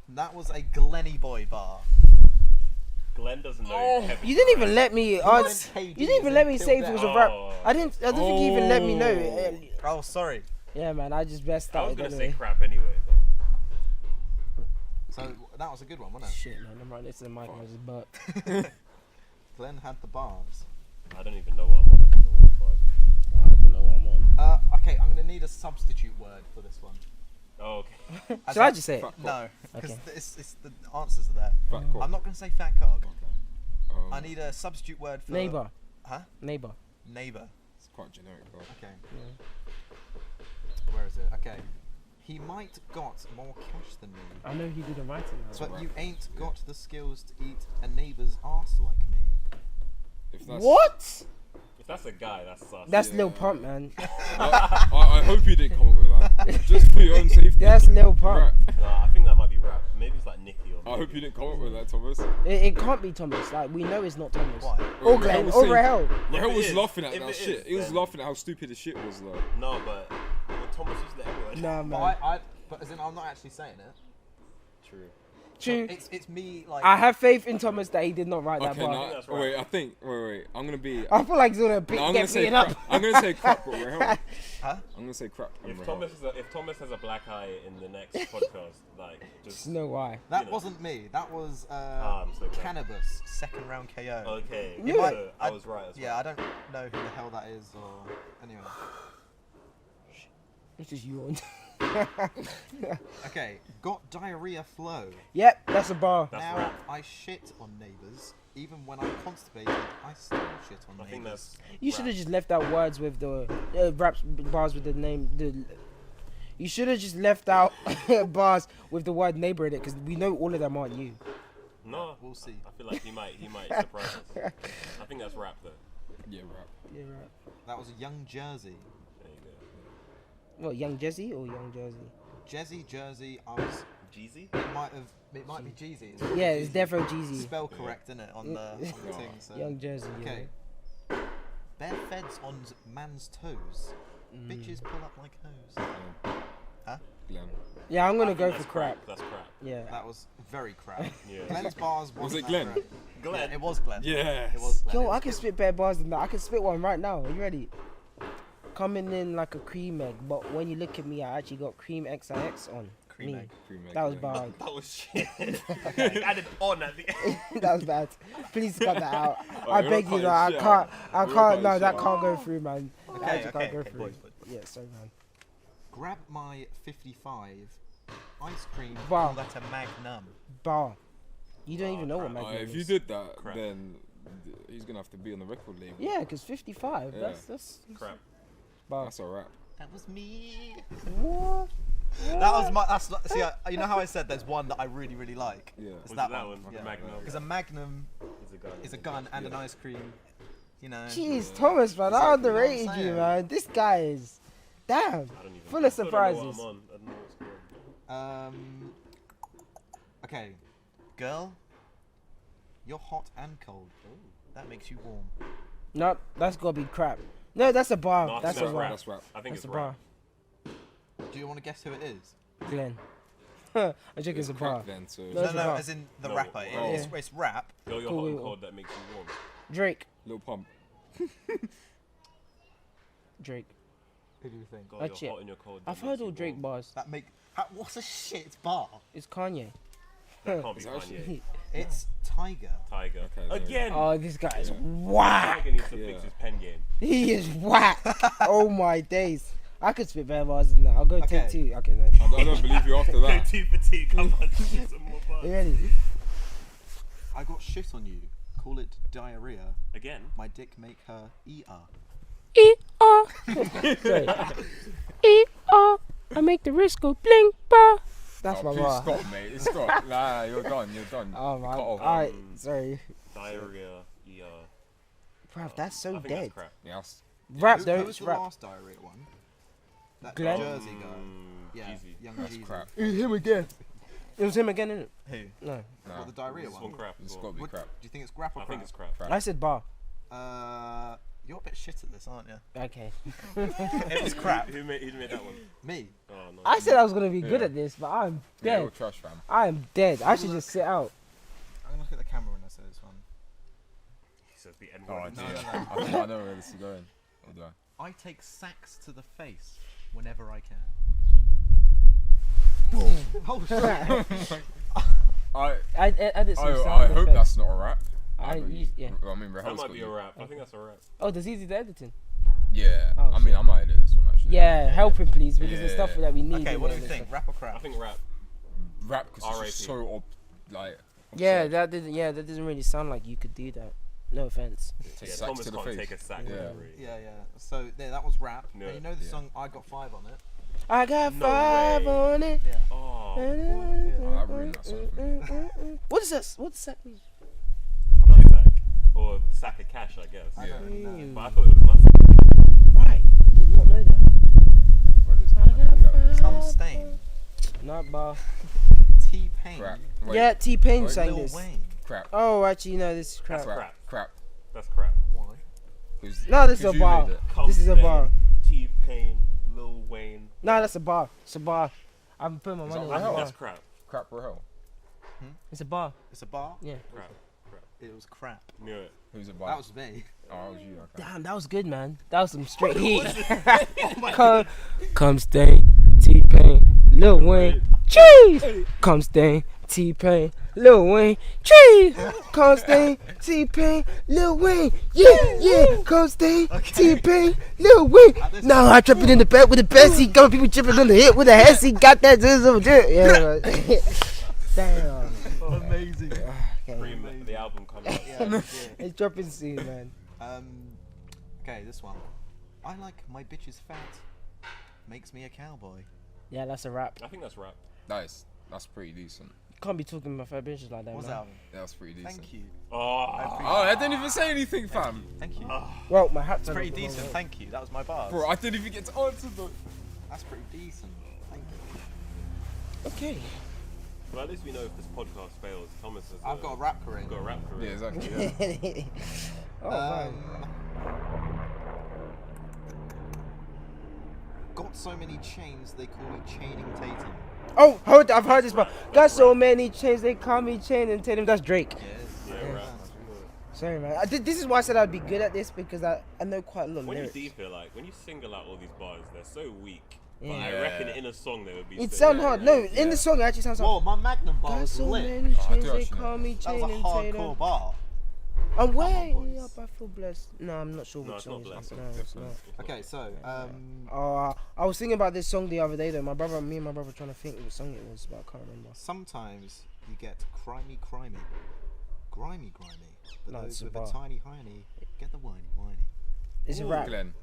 That was a Glenny boy bar. Glenn doesn't know. Oh, Kevin you didn't even Durant. let me went ask. KD You didn't even and let me killed say if it death. was a rap. Oh. I don't think you even let me know. Oh, sorry. Yeah, man, I just best I was started gonna anyway. say crap anyway. But So that was a good one, wasn't it? Shit, man, I'm right next to the mic and I just burped. Glenn had the bars. I don't even know what I'm on. I think I'm on 5. I don't know what I'm on. Okay, I'm gonna need a substitute word for this one. Oh, okay. Should I just say it? Fat cock. No, because Okay. it's the answers are there. Fat cock. I'm not gonna say fat cock. Um, I need a substitute word for Neighbour. Huh? Neighbour. Neighbour. It's quite generic, bro. Okay. Where is it? Okay. He might got more cash than me, I know he didn't write it. but right. you ain't got the skills to eat a neighbour's arse like me. If that's, What? If that's a guy, that's sus. That's Yeah. Lil Pump, man. I hope you didn't come up with that. Just for your own safety. That's Lil Pump. Rap. Nah, I think that might be rap. Maybe it's like Nicki or. I hope you didn't come up with that, Thomas. It can't be Thomas. Like, we know it's not Thomas. Why? Or Rahel Glenn. was Or saying- Rahel. Rahel it was is- laughing at if that it shit. is, He was then- laughing at how stupid the shit was, though. No, but Thomas used the N word. Nah, But man. but as in, I'm not actually saying it. True. True. It's me like. I have faith in Thomas that he did not write that Okay, bar. now, that's right. wait, I think, wait. I'm gonna be. I feel like he's gonna No, I'm gonna get say beaten crap. up. I'm gonna say crap, but Rahel. Huh? I'm gonna say crap. and If Rahel. Thomas has a black eye in the next podcast, like just Just know why. That you know. wasn't me. That was I'm so glad. Cannabis, second round KO. Okay. You might- so I was right as well. Yeah, I don't know who the hell that is or anyway. It's just you. Okay, got diarrhea flow. Yep, that's a bar. That's now right. I shit on neighbours. Even when I'm constipated, I still shit on I think neighbours. that's. You should have rap. just left out words with the raps bars with the name. You should have just left out bars with the word neighbor in it because we know all of them aren't you. No, We'll see. I feel like he might surprise us. I think that's rap though. Yeah, rap. Yeah, right. That was Young Jersey. There you go. What, Young Jezzy or Young Jersey? Jersey. I was. Jeezy. It might be Jeezy. It's Yeah, it's Jeezy. defo Jeezy. Spell correct, innit, on the thing. So. Young Jersey. Okay. Bare feds on man's toes. Bitches pull up like hose. Huh? Glenn. Yeah, I'm I gonna think go that's for crap. That's crap. Yeah. That was very crap. Yeah. Glenn's bars Was it wasn't Glenn? that great. Glenn. Yeah, it was Glenn. Yes. It was Glenn. Yo, It was I can spit better bars than that. I can spit one right now. Are you ready? Coming in like a cream egg, but when you look at me, I actually got CreamXIX on. Cream me. egg. That was bad. That was shit. You added on at the end. That was bad. Please cut that out. Oh, I you're beg not you, cutting I shit can't. out. I You're can't. cutting No, shit that out. can't go through, man. That Okay, actually okay, can't go okay, through. boys. Yeah, sorry, man. Grab my 55 ice cream. Wow. Call that a magnum. Bar. You don't even know what crap. Magnum If you is. did that, Crap. then he's gonna have to be on the record label. Yeah, because 55. Yeah. That's Crap. bar. That's a rap. That was me. What? That was my. That's not- see. You know how I said there's one that I really really like. Yeah. It's Was that, it that one. one? Yeah. Magnum. Because a magnum He's a gun. is a gun and an ice cream. You know. Jeez, Thomas, man, I Exactly what I'm underrated you, saying. man. This guy is, damn, I don't even full know. of I don't know what surprises. I'm on. I don't know what's going on. Okay, girl, you're hot and cold. That makes you warm. No, that's gotta be crap. No, that's a bar. No, I that's think a that's bar. rap. That's rap. I think That's a it's bar. rap. Do you want to guess who it is? Glenn. I think it's a bar. Crap then, so No, No, it's a no, bar. as in the No, rapper. oh. It's rap. Girl, you're Cool, hot and cool. cold. That makes you warm. Drake. Lil Pump. Drake. Who do you think? Girl, That's you're it. hot and you're cold. I've that heard makes all you Drake warm. bars. That make. What's a shit bar? It's Kanye. That can't be Is that actually- Kanye. It's Tiger. Tiger. Okay, there you Again. Oh, this guy is Yeah. whack. Tiger needs to Yeah. fix his pen game. He is whack. Oh my days. I could spit better bars than that. I'll go Okay. take two. Okay, then. I don't believe you after Go that. two for two. Come on. Give some more bars. You ready? I got shit on you. Call it diarrhea. Again. My dick make her ER. Sorry. I make the wrist go blink, bro. That's Oh, my please bar. stop, mate. Stop. Nah, you're done. You're done. Oh man. Cut off. Alright, sorry. Diarrhea. ER. Bruv, that's so I think dead. that's crap. Yeah, that's- Rap Who though, was it's the rap. last diarrhea one? That Glenn? Jersey guy. Yeah, Jeezy. young That's Jeezy. crap. Him again. It was him again, innit? Who? No. Nah, What, the diarrhea This one? one crap. it's as got well. to be What- crap. Do you think it's crap or I crap? think it's crap. Crap. I said bar. You're a bit shit at this, aren't you? Okay. It was crap. Who made that one? Me. Oh no. I said I was gonna be good Yeah. at this, but I'm Yeah, dead. you're trash, fam. I am dead. I should just sit out. I'm gonna look at the camera when I say this one. He says the N Oh, word. dear. no, no. I think I know where this is going. Or do I? I take sacks to the face whenever I can. Oh, shit. I I did some sound hope effects. that's not a rap. Yeah. I mean, That Rahel's might got be you. a rap. I think that's a rap. Oh, does he do the editing? Yeah. Oh, I mean, shit. I might edit this one actually. Yeah, help him please because the stuff Yeah. that we need. Okay, in what do there you and think? stuff. Rap or I crap? think rap. Rap because it's just R.I.P. so like. Yeah, absurd. that doesn't really sound like you could do that. No offense. Take Yeah, sacks Thomas to the can't face. take a sack. Yeah. Really. Yeah. So there, that was rap. Yeah. And you know the Yeah. song I Got 5 on it? I got No 5 way. on it. Yeah. Oh, I ruined that song for me. What does that? What does that mean? not sack. Or sack of cash, I guess. I don't really know. But I thought it was mustard. Right. Did not know that. What is it? Some Stain. Not bar. T-Pain. Crap. Wait, Yeah, T-Pain Wait, sang Lil this. Wayne. crap. Oh, actually, no, this is crap. That's Crap. Crap. That's crap. Why? Who's- No, this is who's a you bar. made it? This is a bar. T-Pain, Lil Wayne. No, that's a bar. It's a bar. I'm putting my Is money that on Rahel? it. That's crap. Crap Rahel. It's a bar. It's a bar? Yeah. Crap. It was crap. Knew it. Who's a bar? That was me. Oh, that was you. Okay. Damn, that was good, man. That was some straight heat. Oh Come stain, T-Pain, Lil Wayne, cheese. Come stain, T-Pain, Lil Wayne, cheese. Come stain, T-Pain, Lil Wayne, yeah. Come stain, T-Pain, Lil Wayne. Now I tripping in the back with the Bessie, got people tripping on the hip with the Hessy, got that zizzle, yeah. Damn. Amazing. Cream, the album coming out. Yeah, It's dropping soon, man. okay, this one. I like my bitches fat. Makes me a cowboy. Yeah, that's a rap. I think that's rap. Nice. That's pretty decent. Can't be talking about fat bitches like that, What's man. that? Yeah, that's pretty decent. Thank you. Oh, Oh, I didn't even say anything, fam. Thank you. Well, my hat's It's pretty decent. Thank you. That was my bars. Bro, I didn't even get to answer though. That's pretty decent. Thank you. Okay. well, at least we know if this podcast fails, Thomas has I've got a rap career. got a rap Yeah, career. exactly. Yeah. Oh, man. Got so many chains they call me Chaining Tatum. Oh, I've heard this, but got so many chains they call me chain and Tatum. That's Drake. Yes. Yeah, rap. Sorry, man. This is why I said I'd be good at this because I know quite a lot of When you lyrics. deep it, like when you single out all these bars, they're so weak. But Yeah. I reckon in a song they would be. It so sound good. hard. No, in the song it actually sounds Whoa, like. my Magnum bar Got was so lit. many Oh, I chains do they actually call know me That chain was a and hardcore Tatum. bar. I'm on, way boys. up. I feel blessed. No, I'm not sure No, which it's song not it is. blessed. No, it's not. Okay, so I was thinking about this song the other day though. Me and my brother were trying to think what song it was, but I can't remember. sometimes you get crimey, grimy. But No, those it's a with bar. a tiny hiney get the whiny. It's a Ooh. rap. Glenn.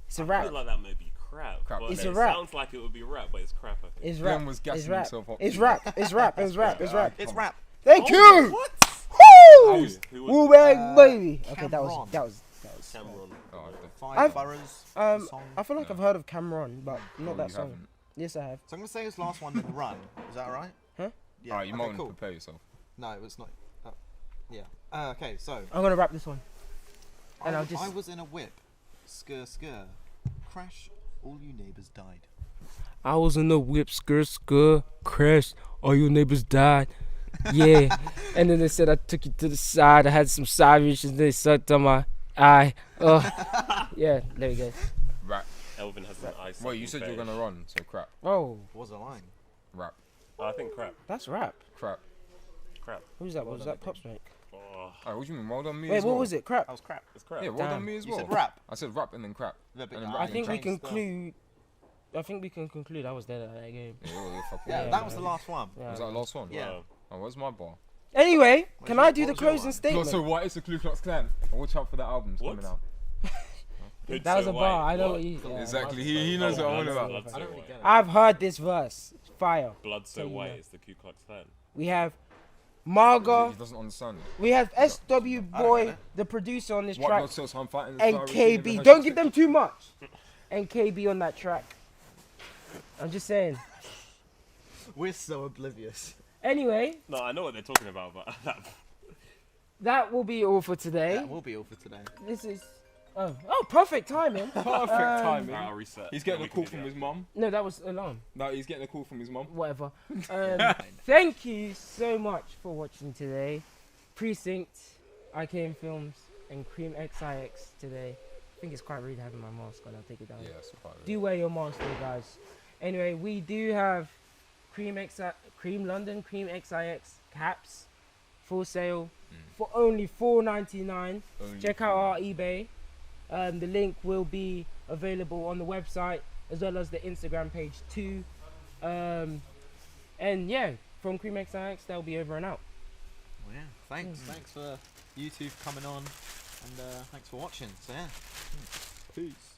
It's a I rap. feel like that may be crap. Crap. But It's it a rap. sounds like it would be rap, but it's crap. I think. It's Glenn rap. was It's gassing rap. himself up. It's rap. It's rap. It's rap. It's rap. It's rap. Thank Oh, you. What? Woo! Who was Woo it? bang baby. Okay, that was Cameron. Cameron. Oh, okay. 5 I've- boroughs. Um, song. I feel like I've heard of Cameron, but not Oh, that you song. haven't. Yes, I have. So I'm gonna say his last one, then run. Is that alright? Huh? Yeah. Alright, you okay, might want to cool. prepare yourself. No, it's not. Yeah. Okay, so I'm gonna rap this one. And I, I'll just- I was in a whip. Skr. Crash. All you neighbors died. I was in the whip, skirt, crashed. All your neighbors died. Yeah. And then they said I took you to the side. I had some side reaches. They sucked on my eye. Yeah, there we go. Rap. Elvin has an ice. Wait, you said you were gonna run, so crap. Oh, Was a line. Rap. I think crap. that's rap. Crap. Crap. Who's that? Was that Pop Smoke? Oh, Alright, what do you mean? Well done me Wait, as what well. was it? Crap. That was crap. it's crap. Yeah, well Damn. done me as You well. said rap. I said rap and then crap. Yeah, but And then I rap I think we changed the- conclude. I think we can conclude I was there at that game. Yeah, well, fuck Yeah, yeah. that was the last one. Yeah. Was that the last one? Yeah. Wow. Oh, where's my bar? Anyway, can I your- do what the was your closing one? statement? So what is the Ku Klux Klan? Watch out for the albums What? coming out. Hood That was so a bar. white. I know what you. Blood Yeah. Exactly. He knows what I'm on about. so I don't really white. get it. I've heard this verse. Fire. Blood so Tell you white that. is the Ku Klux Klan. We have He Marga. doesn't understand it. We have SW get Boy, it. the producer on this White track, blood cells, I'm fighting. and KB. Don't give them too much. And KB on that track. I'm just saying. We're so oblivious. Anyway, No, I know what they're talking about, but that will be all for today. That will be all for today. This is. Oh, perfect timing. Perfect timing. I'll reset. He's getting and a we can call do from that. his mum. No, that was alarm. No, he's getting a call from his mum. Whatever. Thank you so much for watching today. Presynct, IKM Films, and CreamXIX today. I think it's quite rude having my mask on. I'll take it down. Yeah, that's part of it. Do wear your mask though, guys. Anyway, we do have Cream London, Cream XIX caps, full sale. for only $4.99. Only Check out our eBay. The link will be available on the website as well as the Instagram page too. And yeah, from CreamXIX, that'll be over and out. Well, yeah. Thanks for you two coming on, and thanks for watching. So yeah. Peace.